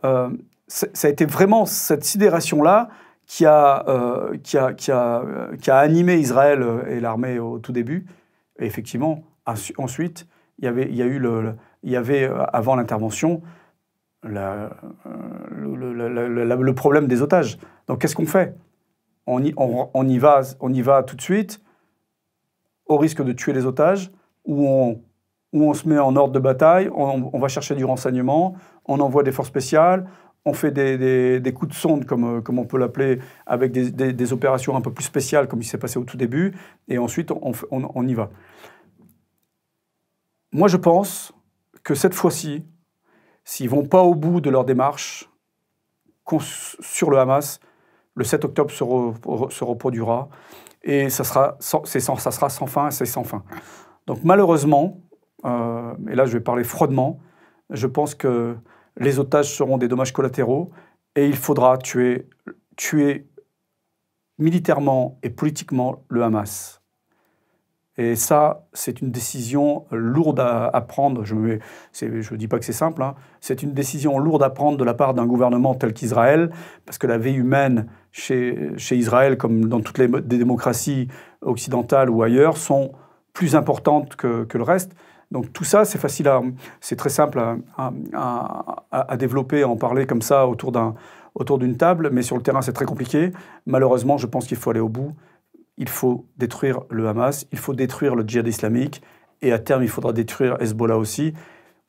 a été vraiment cette sidération-là qui a animé Israël et l'armée au tout début. Et effectivement, ensuite, il y avait avant l'intervention, le problème des otages. Donc, qu'est-ce qu'on fait ? On y va tout de suite, au risque de tuer les otages, ou on se met en ordre de bataille, on va chercher du renseignement, on envoie des forces spéciales, on fait des coups de sonde, comme on peut l'appeler, avec des opérations un peu plus spéciales, comme il s'est passé au tout début, et ensuite on y va. Moi, je pense que cette fois-ci, s'ils ne vont pas au bout de leur démarche sur le Hamas, le 7 octobre se reproduira et ça sera sans fin, c'est sans fin. Donc malheureusement, et là je vais parler froidement, je pense que les otages seront des dommages collatéraux et il faudra tuer militairement et politiquement le Hamas. Et ça, c'est une décision lourde à prendre. Je ne dis pas que c'est simple, hein. C'est une décision lourde à prendre de la part d'un gouvernement tel qu'Israël, parce que la vie humaine chez Israël, comme dans toutes les démocraties occidentales ou ailleurs, sont plus importantes que le reste. Donc tout ça, c'est très simple à développer, à en parler comme ça autour d'une table, mais sur le terrain, c'est très compliqué. Malheureusement, je pense qu'il faut aller au bout. Il faut détruire le Hamas, il faut détruire le djihad islamique, et à terme, il faudra détruire Hezbollah aussi.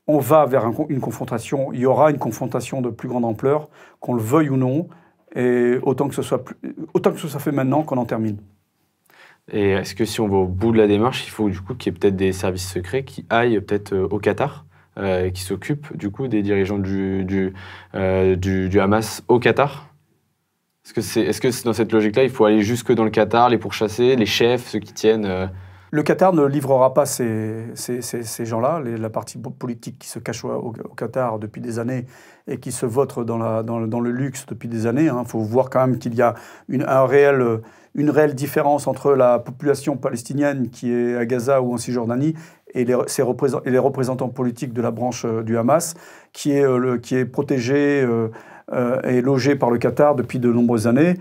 On va vers une confrontation, il y aura une confrontation de plus grande ampleur, qu'on le veuille ou non, et autant que ce soit fait maintenant qu'on en termine. Et est-ce que si on va au bout de la démarche, il faut du coup qu'il y ait peut-être des services secrets qui aillent peut-être au Qatar, qui s'occupent du coup des dirigeants du Hamas au Qatar? Est-ce que dans cette logique-là, il faut aller jusque dans le Qatar, les pourchasser, les chefs, ceux qui tiennent Le Qatar ne livrera pas ces gens-là, la partie politique qui se cache au Qatar depuis des années et qui se vote dans le luxe depuis des années. Il faut voir quand même qu'il y a une réelle différence entre la population palestinienne qui est à Gaza ou en Cisjordanie et les représentants politiques de la branche du Hamas qui est protégée et logée par le Qatar depuis de nombreuses années.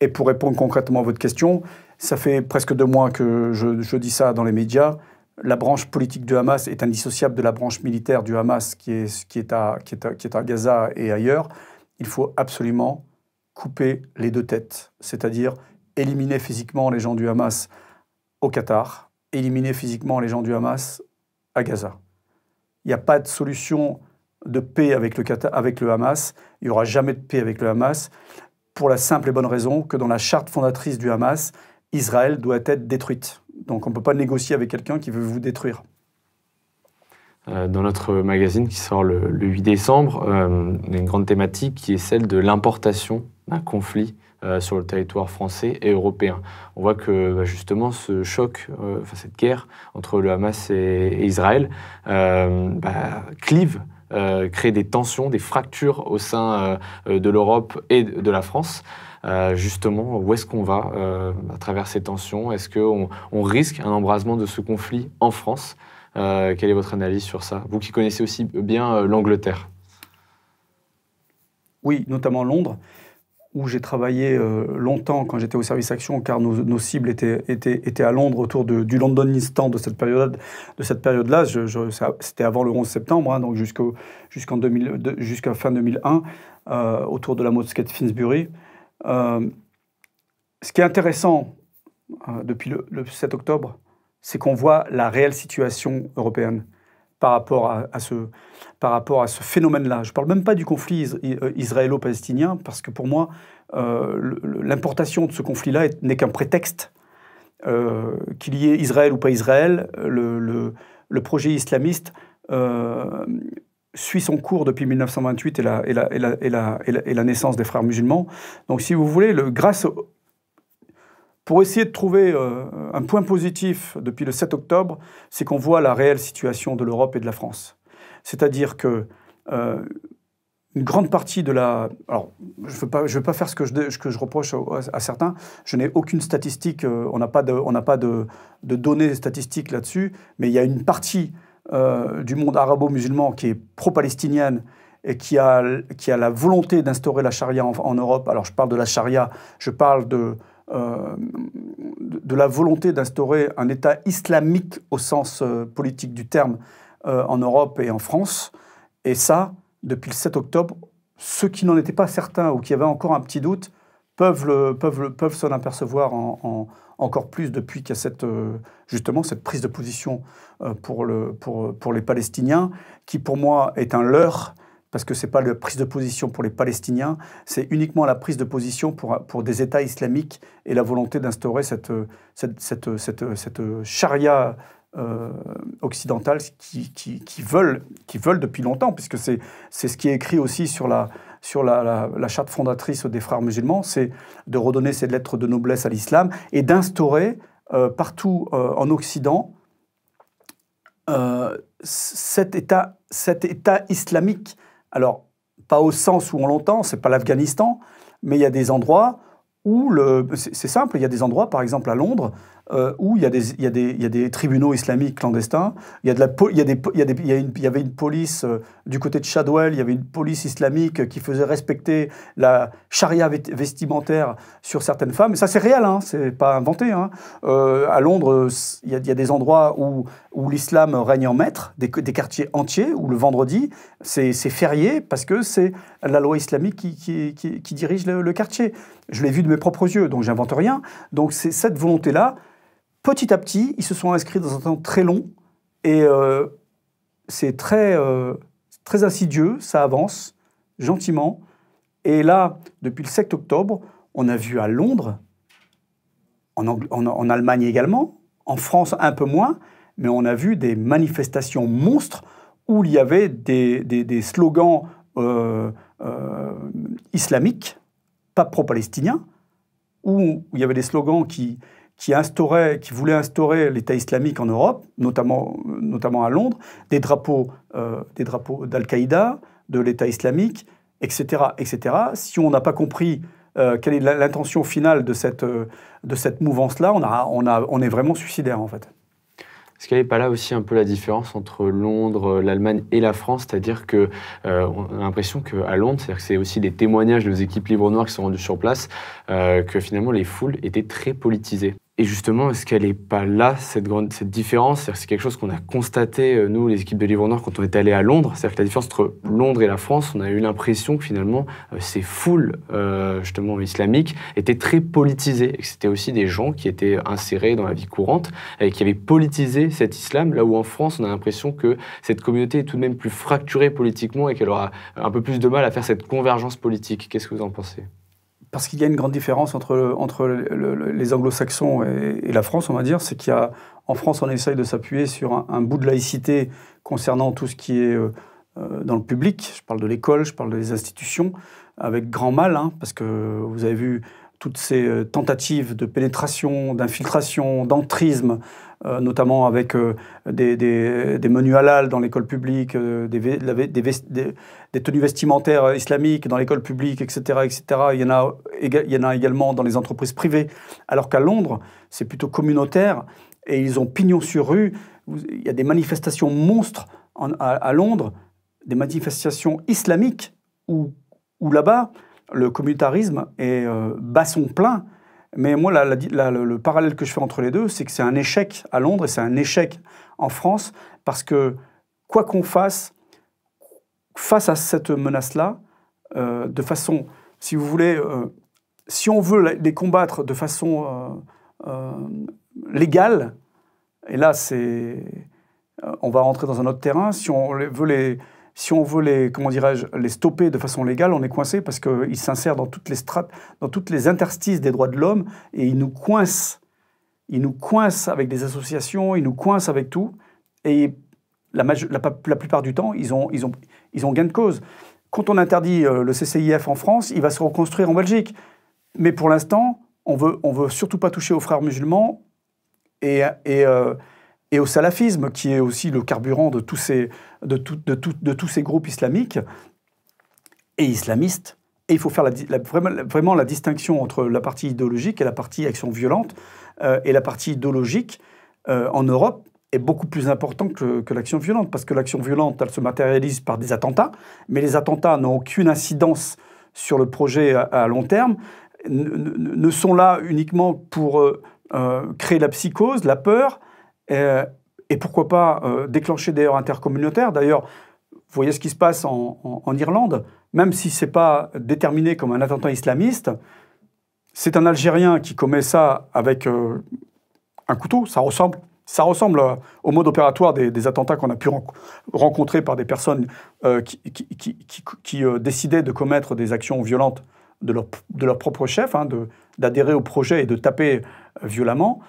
Et pour répondre concrètement à votre question, ça fait presque 2 mois que je dis ça dans les médias. La branche politique du Hamas est indissociable de la branche militaire du Hamas qui est à Gaza et ailleurs. Il faut absolument couper les 2 têtes, c'est-à-dire éliminer physiquement les gens du Hamas au Qatar, éliminer physiquement les gens du Hamas à Gaza. Il n'y a pas de solution de paix avec le Hamas. Il n'y aura jamais de paix avec le Hamas pour la simple et bonne raison que dans la charte fondatrice du Hamas, Israël doit être détruite. Donc on ne peut pas négocier avec quelqu'un qui veut vous détruire. Dans notre magazine qui sort le 8 décembre, il y a une grande thématique qui est celle de l'importation d'un conflit sur le territoire français et européen. On voit que justement ce choc, cette guerre entre le Hamas et Israël clive, crée des tensions, des fractures au sein de l'Europe et de la France. Justement, où est-ce qu'on va à travers ces tensions? Est-ce qu'on risque un embrasement de ce conflit en France? Quelle est votre analyse sur ça? Vous qui connaissez aussi bien l'Angleterre. Oui, notamment Londres, où j'ai travaillé longtemps quand j'étais au service action, car nos cibles étaient à Londres autour du London Instant de cette période-là. C'était avant le 11 septembre, hein, donc jusqu'à fin 2001, autour de la mosquée de Finsbury. Ce qui est intéressant depuis le 7 octobre, c'est qu'on voit la réelle situation européenne par rapport à ce phénomène-là. Je ne parle même pas du conflit israélo-palestinien, parce que pour moi, l'importation de ce conflit-là n'est qu'un prétexte. Qu'il y ait Israël ou pas Israël, le projet islamiste suit son cours depuis 1928 et la naissance des frères musulmans. Donc si vous voulez, pour essayer de trouver un point positif depuis le 7 octobre, c'est qu'on voit la réelle situation de l'Europe et de la France. C'est-à-dire que une grande partie de la... Alors, je veux pas faire ce que je reproche à certains. Je n'ai aucune statistique, on n'a pas de données statistiques là-dessus, mais il y a une partie du monde arabo-musulman qui est pro-palestinienne et qui a la volonté d'instaurer la charia en Europe. Alors, je parle de la charia, je parle de la volonté d'instaurer un État islamique au sens politique du terme en Europe et en France. Et ça, depuis le 7 octobre, ceux qui n'en étaient pas certains ou qui avaient encore un petit doute peuvent s'en apercevoir encore plus depuis qu'il y a justement cette prise de position pour les Palestiniens, qui pour moi est un leurre, parce que ce n'est pas la prise de position pour les Palestiniens, c'est uniquement la prise de position pour des États islamiques et la volonté d'instaurer cette charia occidentale qui veulent depuis longtemps, puisque c'est ce qui est écrit aussi sur la charte fondatrice des frères musulmans, c'est de redonner ces lettres de noblesse à l'islam et d'instaurer partout en Occident cet État islamique. Alors, pas au sens où on l'entend, c'est pas l'Afghanistan, mais il y a des endroits où c'est simple, il y a des endroits, par exemple à Londres, où il y a des tribunaux islamiques clandestins. Il y avait une police du côté de Shadwell, il y avait une police islamique qui faisait respecter la charia vestimentaire sur certaines femmes. Et ça, c'est réel, hein, c'est pas inventé. Hein. À Londres, il y a des endroits où l'islam règne en maître, des quartiers entiers, où le vendredi, c'est férié parce que c'est la loi islamique qui dirige le quartier. Je l'ai vu de mes propres yeux, donc j'invente rien. Donc c'est cette volonté-là. Petit à petit, ils se sont inscrits dans un temps très long et c'est très insidieux, ça avance gentiment. Et là, depuis le 7 octobre, on a vu à Londres, en Allemagne également, en France un peu moins, mais on a vu des manifestations monstres où il y avait des slogans islamiques, pas pro-palestiniens, où il y avait des slogans qui voulaient instaurer l'État islamique en Europe, notamment à Londres, des drapeaux d'Al-Qaïda, de l'État islamique, etc., etc. Si on n'a pas compris quelle est l'intention finale de cette mouvance-là, on est vraiment suicidaire, en fait. Est-ce qu'il n'y avait pas là aussi un peu la différence entre Londres, l'Allemagne et la France? C'est-à-dire qu'on a l'impression qu'à Londres, c'est-à-dire que c'est aussi des témoignages de nos équipes Livre Noir qui sont rendues sur place, que finalement les foules étaient très politisées. Et justement, est-ce qu'elle n'est pas là, cette différence? C'est-à-dire que c'est quelque chose qu'on a constaté, nous, les équipes de Livre Noir, quand on est allé à Londres. C'est-à-dire que la différence entre Londres et la France, on a eu l'impression que finalement, ces foules, justement, islamiques, étaient très politisées. Et que c'était aussi des gens qui étaient insérés dans la vie courante et qui avaient politisé cet islam, là où en France, on a l'impression que cette communauté est tout de même plus fracturée politiquement et qu'elle aura un peu plus de mal à faire cette convergence politique. Qu'est-ce que vous en pensez? Parce qu'il y a une grande différence entre les anglo-saxons et la France, on va dire, c'est qu'en France, on essaye de s'appuyer sur un bout de laïcité concernant tout ce qui est dans le public. Je parle de l'école, je parle des institutions, avec grand mal, hein, parce que vous avez vu toutes ces tentatives de pénétration, d'infiltration, d'entrisme, notamment avec des menus halal dans l'école publique, des tenues vestimentaires islamiques dans l'école publique, etc., etc. Il y en a également dans les entreprises privées. Alors qu'à Londres, c'est plutôt communautaire et ils ont pignon sur rue. Il y a des manifestations monstres à Londres, des manifestations islamiques où là-bas, le communautarisme bat son plein. Mais moi, le parallèle que je fais entre les deux, c'est que c'est un échec à Londres et c'est un échec en France, parce que quoi qu'on fasse, face à cette menace-là, de façon, si vous voulez, si on veut les combattre de façon légale, et là, on va rentrer dans un autre terrain, si on veut les stopper de façon légale, on est coincé parce qu'ils s'insèrent dans toutes les strates, dans toutes les interstices des droits de l'homme et ils nous coincent. Ils nous coincent avec des associations, ils nous coincent avec tout. Et la plupart du temps, ils ont gain de cause. Quand on interdit le CCIF en France, il va se reconstruire en Belgique. Mais pour l'instant, on veut surtout pas toucher aux frères musulmans et au salafisme, qui est aussi le carburant de tous ces groupes islamiques et islamistes. Et il faut faire vraiment la distinction entre la partie idéologique et la partie action violente. Et la partie idéologique, en Europe, est beaucoup plus importante que l'action violente, parce que l'action violente, elle se matérialise par des attentats, mais les attentats n'ont aucune incidence sur le projet à long terme, ne sont là uniquement pour créer la psychose, la peur, et pourquoi pas déclencher des heurts intercommunautaires. D'ailleurs, vous voyez ce qui se passe en Irlande, même si ce n'est pas déterminé comme un attentat islamiste, c'est un Algérien qui commet ça avec un couteau. Ça ressemble au mode opératoire des attentats qu'on a pu rencontrer par des personnes qui décidaient de commettre des actions violentes de leur propre chef, hein, d'adhérer au projet et de taper violemment.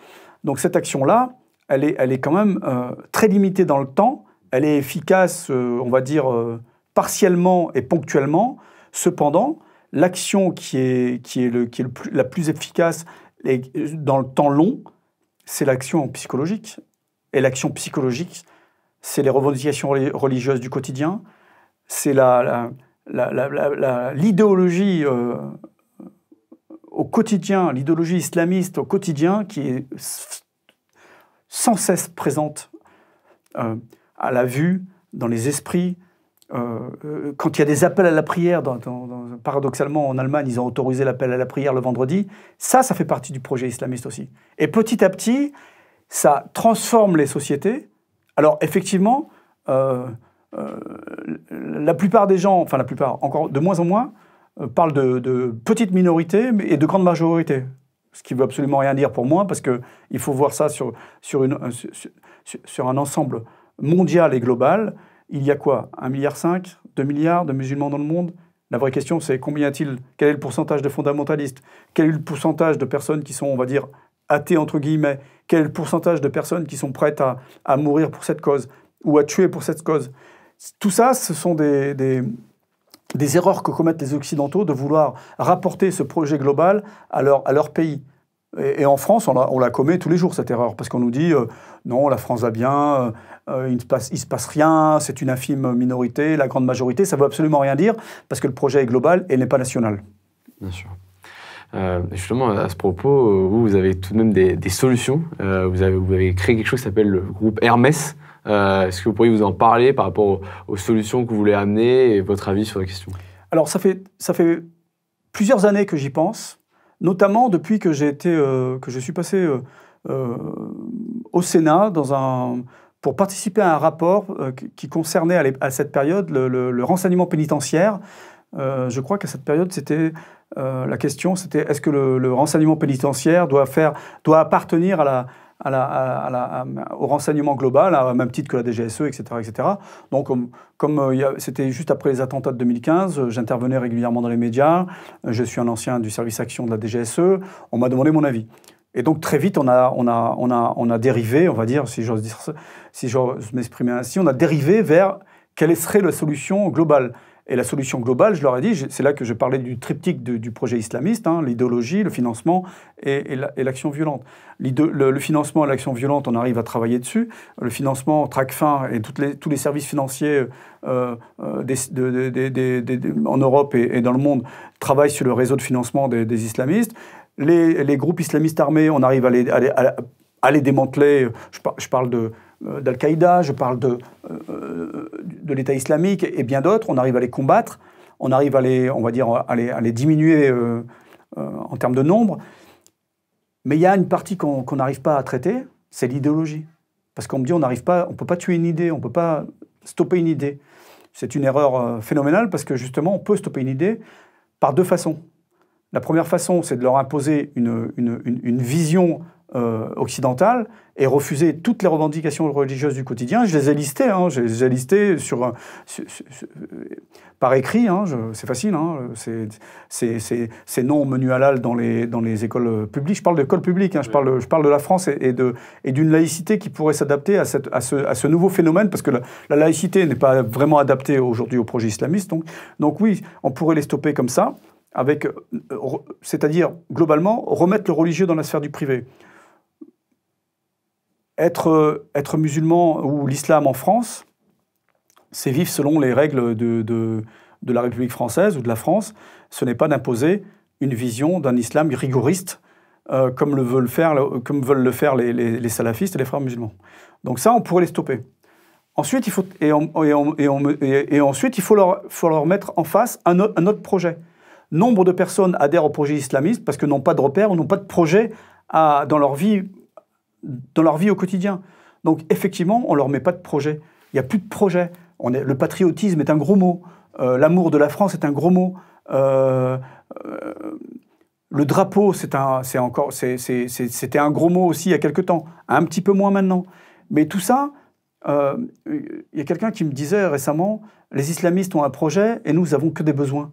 Donc cette action-là, elle est quand même très limitée dans le temps. Elle est efficace, on va dire, partiellement et ponctuellement. Cependant, l'action qui est la plus efficace dans le temps long, c'est l'action psychologique. Et l'action psychologique, c'est les revendications religieuses du quotidien, c'est l'idéologie au quotidien, l'idéologie islamiste au quotidien qui est sans cesse présente à la vue, dans les esprits. Quand il y a des appels à la prière, paradoxalement en Allemagne, ils ont autorisé l'appel à la prière le vendredi, ça fait partie du projet islamiste aussi. Et petit à petit, ça transforme les sociétés. Alors effectivement, la plupart des gens, enfin la plupart, encore de moins en moins, parlent de petites minorités et de grandes majorités. Ce qui ne veut absolument rien dire pour moi, parce qu'il faut voir ça sur un ensemble mondial et global. Il y a quoi? 1,5 milliard, 2 milliards de musulmans dans le monde? La vraie question, c'est quel est le pourcentage de fondamentalistes? Quel est le pourcentage de personnes qui sont, on va dire, athées, entre guillemets? Quel est le pourcentage de personnes qui sont prêtes à mourir pour cette cause ou à tuer pour cette cause? Tout ça, ce sont des erreurs que commettent les Occidentaux de vouloir rapporter ce projet global à leur pays. Et en France, on la commet tous les jours, cette erreur, parce qu'on nous dit non, la France va bien, il ne se passe rien, c'est une infime minorité, la grande majorité, ça ne veut absolument rien dire, parce que le projet est global et n'est pas national. Bien sûr. Justement, à ce propos, vous avez tout de même des solutions. Vous avez créé quelque chose qui s'appelle le groupe Hermès. Est-ce que vous pourriez vous en parler par rapport aux solutions que vous voulez amener et votre avis sur la question? Alors, ça fait plusieurs années que j'y pense, notamment depuis que je suis passé au Sénat pour participer à un rapport qui concernait à cette période le renseignement pénitentiaire. Je crois qu'à cette période, la question c'était est-ce que le renseignement pénitentiaire doit appartenir au renseignement global, à même titre que la DGSE, etc. etc. Donc, comme c'était juste après les attentats de 2015, j'intervenais régulièrement dans les médias, je suis un ancien du service action de la DGSE, on m'a demandé mon avis. Et donc, très vite, on a dérivé, on va dire, si j'ose m'exprimer ainsi, on a dérivé vers quelle serait la solution globale. Et la solution globale, je leur ai dit, c'est là que je parlais du triptyque du projet islamiste, hein, l'idéologie, le financement et l'action violente. Le financement et l'action violente, on arrive à travailler dessus. Le financement, Tracfin et tous les services financiers en Europe et dans le monde travaillent sur le réseau de financement des islamistes. Les groupes islamistes armés, on arrive à les démanteler. Je parle d'Al-Qaïda, je parle de l'État islamique et bien d'autres. On arrive à les combattre, on arrive à les diminuer en termes de nombre. Mais il y a une partie qu'on n'arrive pas à traiter, c'est l'idéologie. Parce qu'on me dit on ne peut pas tuer une idée, on ne peut pas stopper une idée. C'est une erreur phénoménale parce que justement, on peut stopper une idée par deux façons. La première façon, c'est de leur imposer une vision occidentale et refuser toutes les revendications religieuses du quotidien. Je les ai listées, je les ai listées par écrit, c'est facile, c'est non au menu halal dans les écoles publiques. Je parle d'écoles publiques, je parle de la France et d'une laïcité qui pourrait s'adapter à ce nouveau phénomène, parce que la laïcité n'est pas vraiment adaptée aujourd'hui au projet islamiste. Donc oui, on pourrait les stopper comme ça, c'est-à-dire globalement remettre le religieux dans la sphère du privé. Être musulman ou l'islam en France, c'est vivre selon les règles de la République française ou de la France. Ce n'est pas d'imposer une vision d'un islam rigoriste comme veulent le faire les salafistes et les frères musulmans. Donc ça, on pourrait les stopper. Ensuite, il faut leur mettre en face un autre projet. Nombre de personnes adhèrent au projet islamiste parce que n'ont pas de repères ou n'ont pas de projet dans leur vie au quotidien. Donc, effectivement, on ne leur met pas de projet. Il n'y a plus de projet. Le patriotisme est un gros mot. L'amour de la France est un gros mot. Le drapeau, c'était un gros mot aussi il y a quelque temps. Un petit peu moins maintenant. Mais tout ça, il y a quelqu'un qui me disait récemment, les islamistes ont un projet et nous n'avons que des besoins.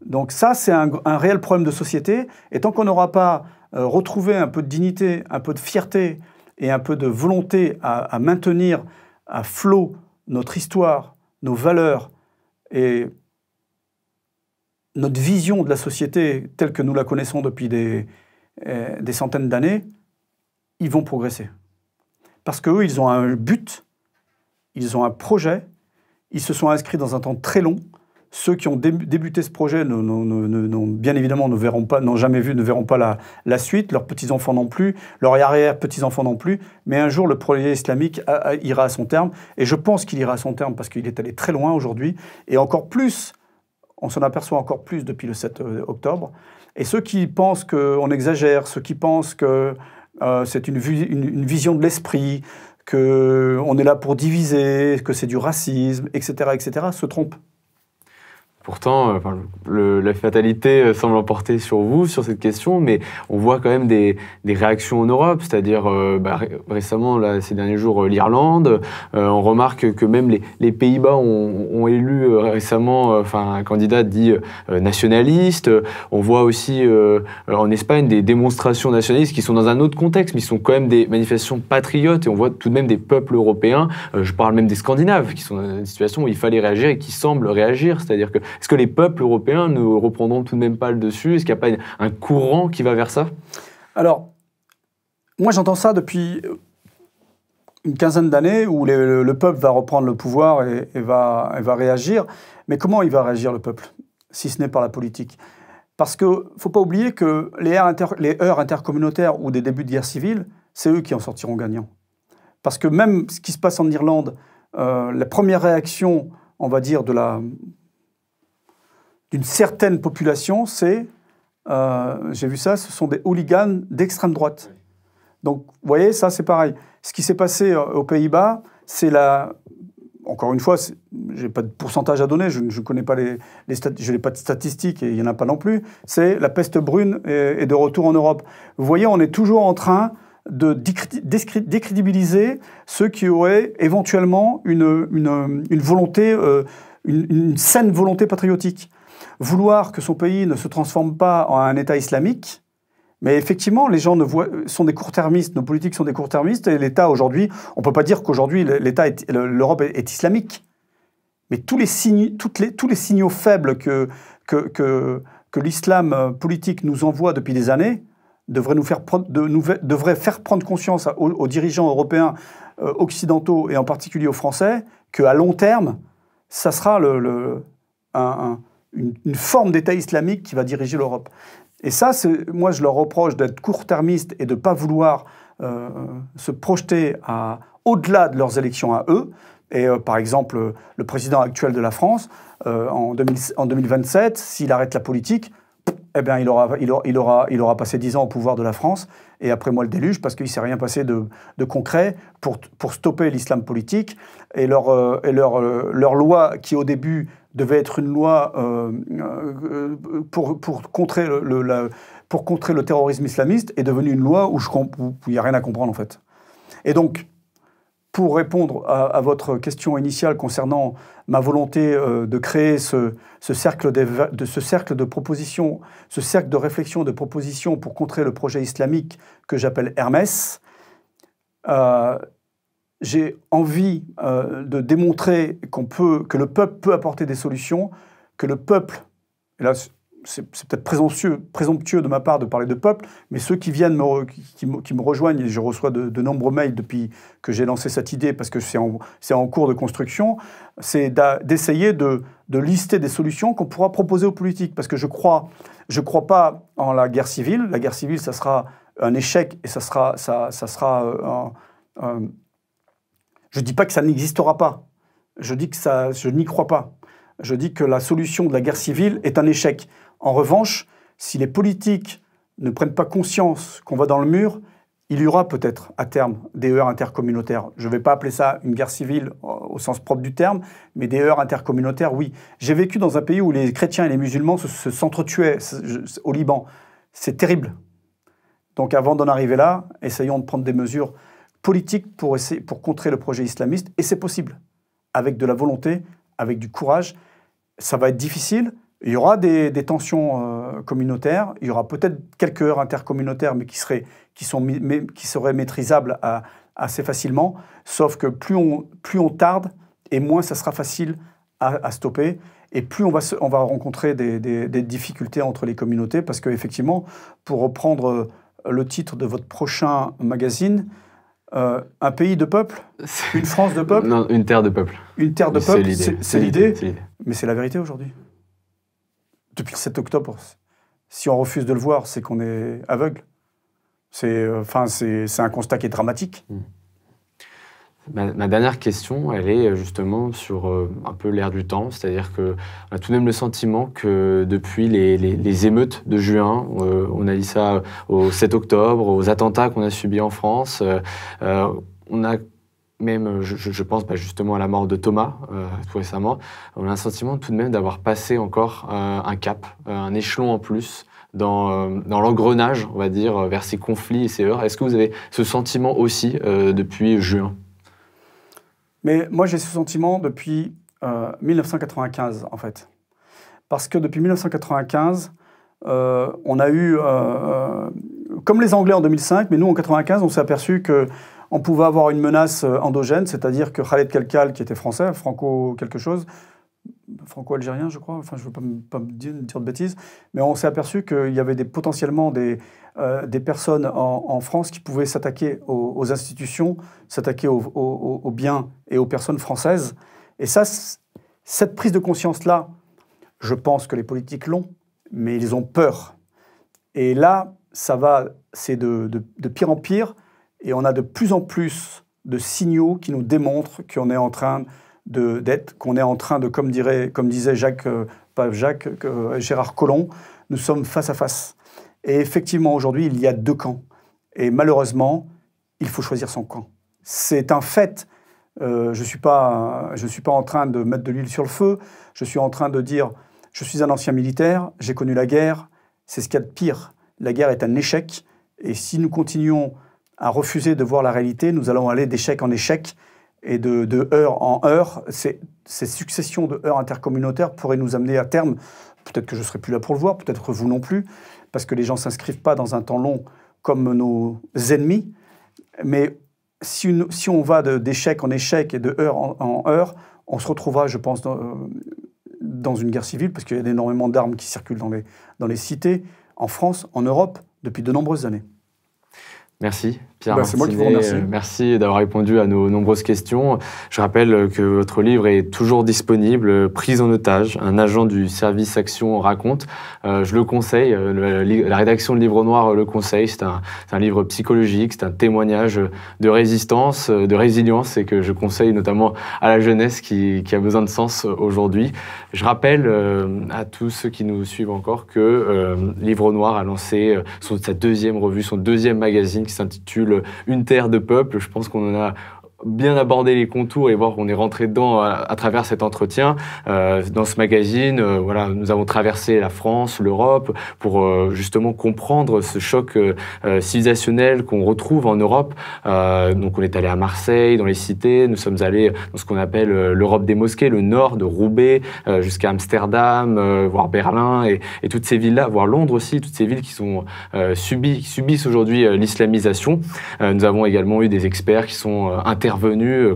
Donc ça, c'est un réel problème de société. Et tant qu'on n'aura pas retrouvé un peu de dignité, un peu de fierté et un peu de volonté à maintenir à flot notre histoire, nos valeurs et notre vision de la société telle que nous la connaissons depuis des centaines d'années, ils vont progresser. Parce qu'eux, ils ont un but, ils ont un projet, ils se sont inscrits dans un temps très long. Ceux qui ont débuté ce projet, bien évidemment, n'ont jamais vu, ne verront pas la suite. Leurs petits-enfants non plus, leurs arrière-petits-enfants non plus. Mais un jour, le projet islamique ira à son terme. Et je pense qu'il ira à son terme parce qu'il est allé très loin aujourd'hui. Et encore plus, on s'en aperçoit encore plus depuis le 7 octobre. Et ceux qui pensent qu'on exagère, ceux qui pensent que c'est une vision de l'esprit, qu'on est là pour diviser, que c'est du racisme, etc., se trompent. Pourtant, la fatalité semble emporter sur vous, sur cette question, mais on voit quand même des réactions en Europe, c'est-à-dire récemment, là, ces derniers jours, l'Irlande. On remarque que même les Pays-Bas ont élu récemment un candidat dit nationaliste. On voit aussi en Espagne des démonstrations nationalistes qui sont dans un autre contexte, mais qui sont quand même des manifestations patriotes, et on voit tout de même des peuples européens, je parle même des Scandinaves, qui sont dans une situation où il fallait réagir et qui semblent réagir, c'est-à-dire que est-ce que les peuples européens ne reprendront tout de même pas le dessus? Est-ce qu'il n'y a pas un courant qui va vers ça? Alors, moi j'entends ça depuis une quinzaine d'années où le peuple va reprendre le pouvoir et va réagir. Mais comment il va réagir, le peuple, si ce n'est par la politique? Parce qu'il ne faut pas oublier que les heurts intercommunautaires ou des débuts de guerre civile, c'est eux qui en sortiront gagnants. Parce que même ce qui se passe en Irlande, la première réaction, on va dire, d'une certaine population, c'est, j'ai vu ça, ce sont des hooligans d'extrême droite. Donc, vous voyez, ça, c'est pareil. Ce qui s'est passé aux Pays-Bas, c'est encore une fois, je n'ai pas de pourcentage à donner, je ne connais pas je n'ai pas de statistiques et il n'y en a pas non plus, c'est la peste brune est de retour en Europe. Vous voyez, on est toujours en train de décrédibiliser ceux qui auraient éventuellement une volonté, une saine volonté patriotique. Vouloir que son pays ne se transforme pas en un État islamique, mais effectivement, les gens sont des court-termistes, nos politiques sont des court-termistes, et l'État aujourd'hui, on ne peut pas dire qu'aujourd'hui l'Europe est islamique. Mais tous les signaux faibles que l'islam politique nous envoie depuis des années devraient faire prendre conscience aux dirigeants européens, occidentaux et en particulier aux Français, qu'à long terme, ça sera une forme d'État islamique qui va diriger l'Europe. Et ça, moi, je leur reproche d'être court-termistes et de ne pas vouloir se projeter au-delà de leurs élections à eux. Et par exemple, le président actuel de la France, en 2027, s'il arrête la politique, eh bien, il aura passé 10 ans au pouvoir de la France, et après moi le déluge, parce qu'il ne s'est rien passé de concret pour stopper l'islam politique. Et leur loi, qui au début devait être une loi pour contrer le terrorisme islamiste, est devenue une loi où il n'y a rien à comprendre, en fait. Et donc, pour répondre à votre question initiale concernant ma volonté de créer ce cercle de propositions, ce cercle de réflexion, de propositions pour contrer le projet islamique que j'appelle Hermès, j'ai envie de démontrer que le peuple peut apporter des solutions, que le peuple, et là c'est peut-être présomptueux de ma part de parler de peuple, mais ceux qui viennent qui me rejoignent, et je reçois de nombreux mails depuis que j'ai lancé cette idée, parce que c'est en cours de construction, c'est d'essayer de lister des solutions qu'on pourra proposer aux politiques. Parce que je crois pas en la guerre civile. La guerre civile, ça sera un échec, et ça sera je ne dis pas que ça n'existera pas. Je n'y crois pas. Je dis que la solution de la guerre civile est un échec. En revanche, si les politiques ne prennent pas conscience qu'on va dans le mur, il y aura peut-être à terme des heurts intercommunautaires. Je ne vais pas appeler ça une guerre civile au sens propre du terme, mais des heurts intercommunautaires, oui. J'ai vécu dans un pays où les chrétiens et les musulmans s'entretuaient au Liban. C'est terrible. Donc avant d'en arriver là, essayons de prendre des mesures politiques pour contrer le projet islamiste, et c'est possible, avec de la volonté, avec du courage. Ça va être difficile. Il y aura des tensions communautaires, il y aura peut-être quelques heurts intercommunautaires, mais qui seraient maîtrisables assez facilement, sauf que plus on tarde, et moins ça sera facile à stopper, et plus on va rencontrer des difficultés entre les communautés, parce qu'effectivement, pour reprendre le titre de votre prochain magazine, un pays de peuple, une France de peuple. Non, une terre de peuple. Une terre de peuple, c'est l'idée, l'idée. Mais c'est la vérité aujourd'hui. depuis le 7 octobre, si on refuse de le voir, c'est qu'on est aveugle. C'est un constat qui est dramatique. Ma dernière question, elle est justement sur un peu l'air du temps, c'est-à-dire qu'on a tout de même le sentiment que depuis les émeutes de juin, on a dit ça au 7 octobre, aux attentats qu'on a subis en France, on a même, je pense justement à la mort de Thomas tout récemment, on a un sentiment tout de même d'avoir passé encore un cap, un échelon en plus dans l'engrenage, on va dire, vers ces conflits et ces heurts. Est-ce que vous avez ce sentiment aussi depuis juin ? Mais moi, j'ai ce sentiment depuis 1995, en fait. Parce que depuis 1995, on a eu, comme les Anglais en 2005, mais nous, en 1995, on s'est aperçu qu'on pouvait avoir une menace endogène, c'est-à-dire que Khaled Kelkal, qui était français, franco-algérien, je crois, enfin, je ne veux pas me dire de bêtises, mais on s'est aperçu qu'il y avait potentiellement des personnes en France qui pouvaient s'attaquer aux institutions, s'attaquer aux biens et aux personnes françaises. Et ça, cette prise de conscience-là, je pense que les politiques l'ont, mais ils ont peur. Et là, c'est de pire en pire, et on a de plus en plus de signaux qui nous démontrent qu'on est en train comme disait Gérard Collomb, nous sommes face à face. Et effectivement, aujourd'hui, il y a deux camps. Et malheureusement, il faut choisir son camp. C'est un fait. Je ne suis pas en train de mettre de l'huile sur le feu. Je suis en train de dire, je suis un ancien militaire, j'ai connu la guerre. C'est ce qu'il y a de pire. La guerre est un échec. Et si nous continuons à refuser de voir la réalité, nous allons aller d'échec en échec et de heure en heure. Ces successions de heures intercommunautaires pourraient nous amener à terme, peut-être que je ne serai plus là pour le voir, peut-être vous non plus, parce que les gens ne s'inscrivent pas dans un temps long comme nos ennemis. Mais si on va d'échec en échec et de heure en heure, on se retrouvera, je pense, dans une guerre civile, parce qu'il y a énormément d'armes qui circulent dans les cités, en France, en Europe, depuis de nombreuses années. Merci Pierre Martinet. C'est moi qui vous remercie. Merci d'avoir répondu à nos nombreuses questions. Je rappelle que votre livre est toujours disponible, Prise en otage, un agent du service Action raconte. Je le conseille, la rédaction de Livre Noir le conseille. C'est un livre psychologique, c'est un témoignage de résistance, de résilience et que je conseille notamment à la jeunesse qui a besoin de sens aujourd'hui. Je rappelle à tous ceux qui nous suivent encore que Livre Noir a lancé sa deuxième revue, son deuxième magazine qui s'intitule Une terre de peuple. Je pense qu'on en a bien abordé les contours et voir qu'on est rentré dedans à travers cet entretien. Dans ce magazine, voilà, nous avons traversé la France, l'Europe, pour justement comprendre ce choc civilisationnel qu'on retrouve en Europe. Donc on est allé à Marseille, dans les cités, nous sommes allés dans ce qu'on appelle l'Europe des mosquées, le nord de Roubaix, jusqu'à Amsterdam, voir Berlin et toutes ces villes-là, voir Londres aussi, toutes ces villes qui subissent aujourd'hui l'islamisation. Nous avons également eu des experts qui sont intervenus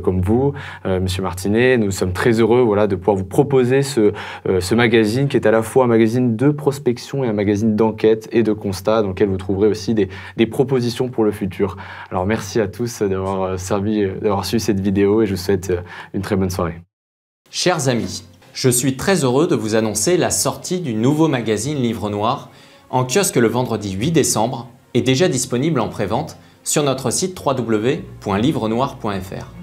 comme vous, Monsieur Martinet. Nous sommes très heureux de pouvoir vous proposer ce magazine qui est à la fois un magazine de prospection et un magazine d'enquête et de constat dans lequel vous trouverez aussi des propositions pour le futur. Alors merci à tous d'avoir suivi cette vidéo et je vous souhaite une très bonne soirée. Chers amis, je suis très heureux de vous annoncer la sortie du nouveau magazine Livre Noir en kiosque le vendredi 8 décembre et déjà disponible en prévente sur notre site www.livrenoir.fr.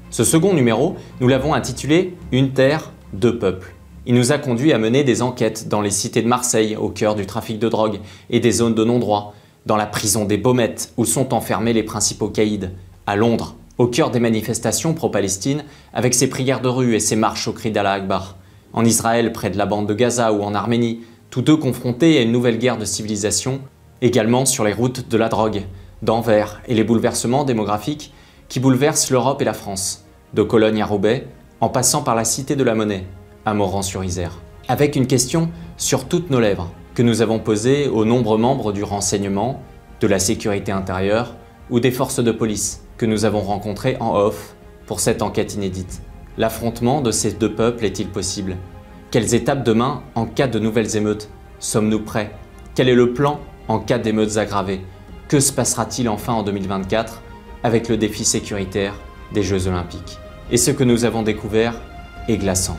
Ce second numéro, nous l'avons intitulé « Une terre, deux peuples ». Il nous a conduit à mener des enquêtes dans les cités de Marseille, au cœur du trafic de drogue et des zones de non-droit, dans la prison des Baumettes, où sont enfermés les principaux caïds, à Londres, au cœur des manifestations pro-Palestine, avec ses prières de rue et ses marches au cri d'Allah Akbar, en Israël, près de la bande de Gaza ou en Arménie, tous deux confrontés à une nouvelle guerre de civilisation, également sur les routes de la drogue, d'Anvers et les bouleversements démographiques qui bouleversent l'Europe et la France, de Cologne à Roubaix, en passant par la Cité de la Monnaie, à Morand-sur-Isère. Avec une question sur toutes nos lèvres que nous avons posée aux nombreux membres du renseignement, de la sécurité intérieure ou des forces de police que nous avons rencontrés en off pour cette enquête inédite. L'affrontement de ces deux peuples est-il possible? Quelles étapes demain en cas de nouvelles émeutes? Sommes-nous prêts? Quel est le plan en cas d'émeutes aggravées? Que se passera-t-il enfin en 2024 avec le défi sécuritaire des Jeux Olympiques? Et ce que nous avons découvert est glaçant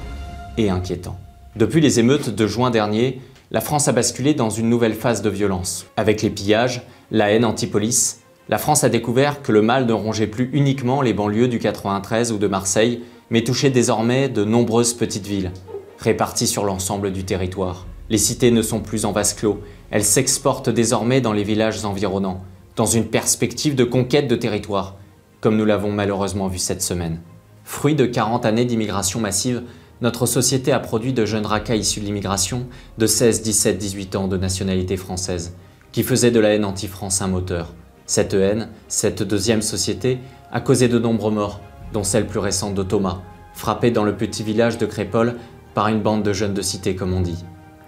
et inquiétant. Depuis les émeutes de juin dernier, la France a basculé dans une nouvelle phase de violence. Avec les pillages, la haine anti-police, la France a découvert que le mal ne rongeait plus uniquement les banlieues du 93 ou de Marseille, mais touchait désormais de nombreuses petites villes, réparties sur l'ensemble du territoire. Les cités ne sont plus en vase clos, elles s'exportent désormais dans les villages environnants, dans une perspective de conquête de territoire, comme nous l'avons malheureusement vu cette semaine. Fruit de 40 années d'immigration massive, notre société a produit de jeunes racailles issus de l'immigration de 16, 17, 18 ans de nationalité française, qui faisaient de la haine anti-France un moteur. Cette haine, cette deuxième société, a causé de nombreux morts, dont celle plus récente de Thomas, frappé dans le petit village de Crépol par une bande de jeunes de cité comme on dit.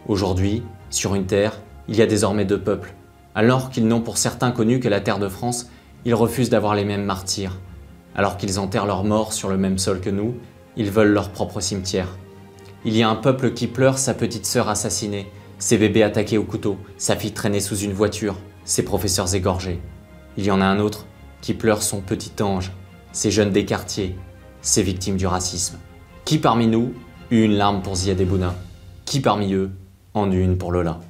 Aujourd'hui, sur une terre, il y a désormais deux peuples. Alors qu'ils n'ont pour certains connu que la terre de France, ils refusent d'avoir les mêmes martyrs. Alors qu'ils enterrent leurs morts sur le même sol que nous, ils veulent leur propre cimetière. Il y a un peuple qui pleure sa petite sœur assassinée, ses bébés attaqués au couteau, sa fille traînée sous une voiture, ses professeurs égorgés. Il y en a un autre qui pleure son petit ange, ses jeunes des quartiers, ses victimes du racisme. Qui parmi nous eut une larme pour Ziad Ebouna? Qui parmi eux en eut une pour Lola?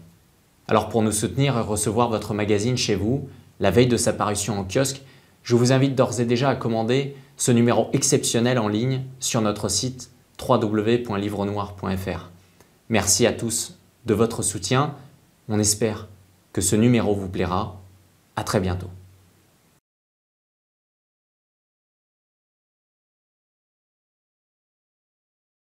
Alors pour nous soutenir et recevoir votre magazine chez vous, la veille de sa parution en kiosque, je vous invite d'ores et déjà à commander ce numéro exceptionnel en ligne sur notre site www.livrenoir.fr. Merci à tous de votre soutien. On espère que ce numéro vous plaira. À très bientôt.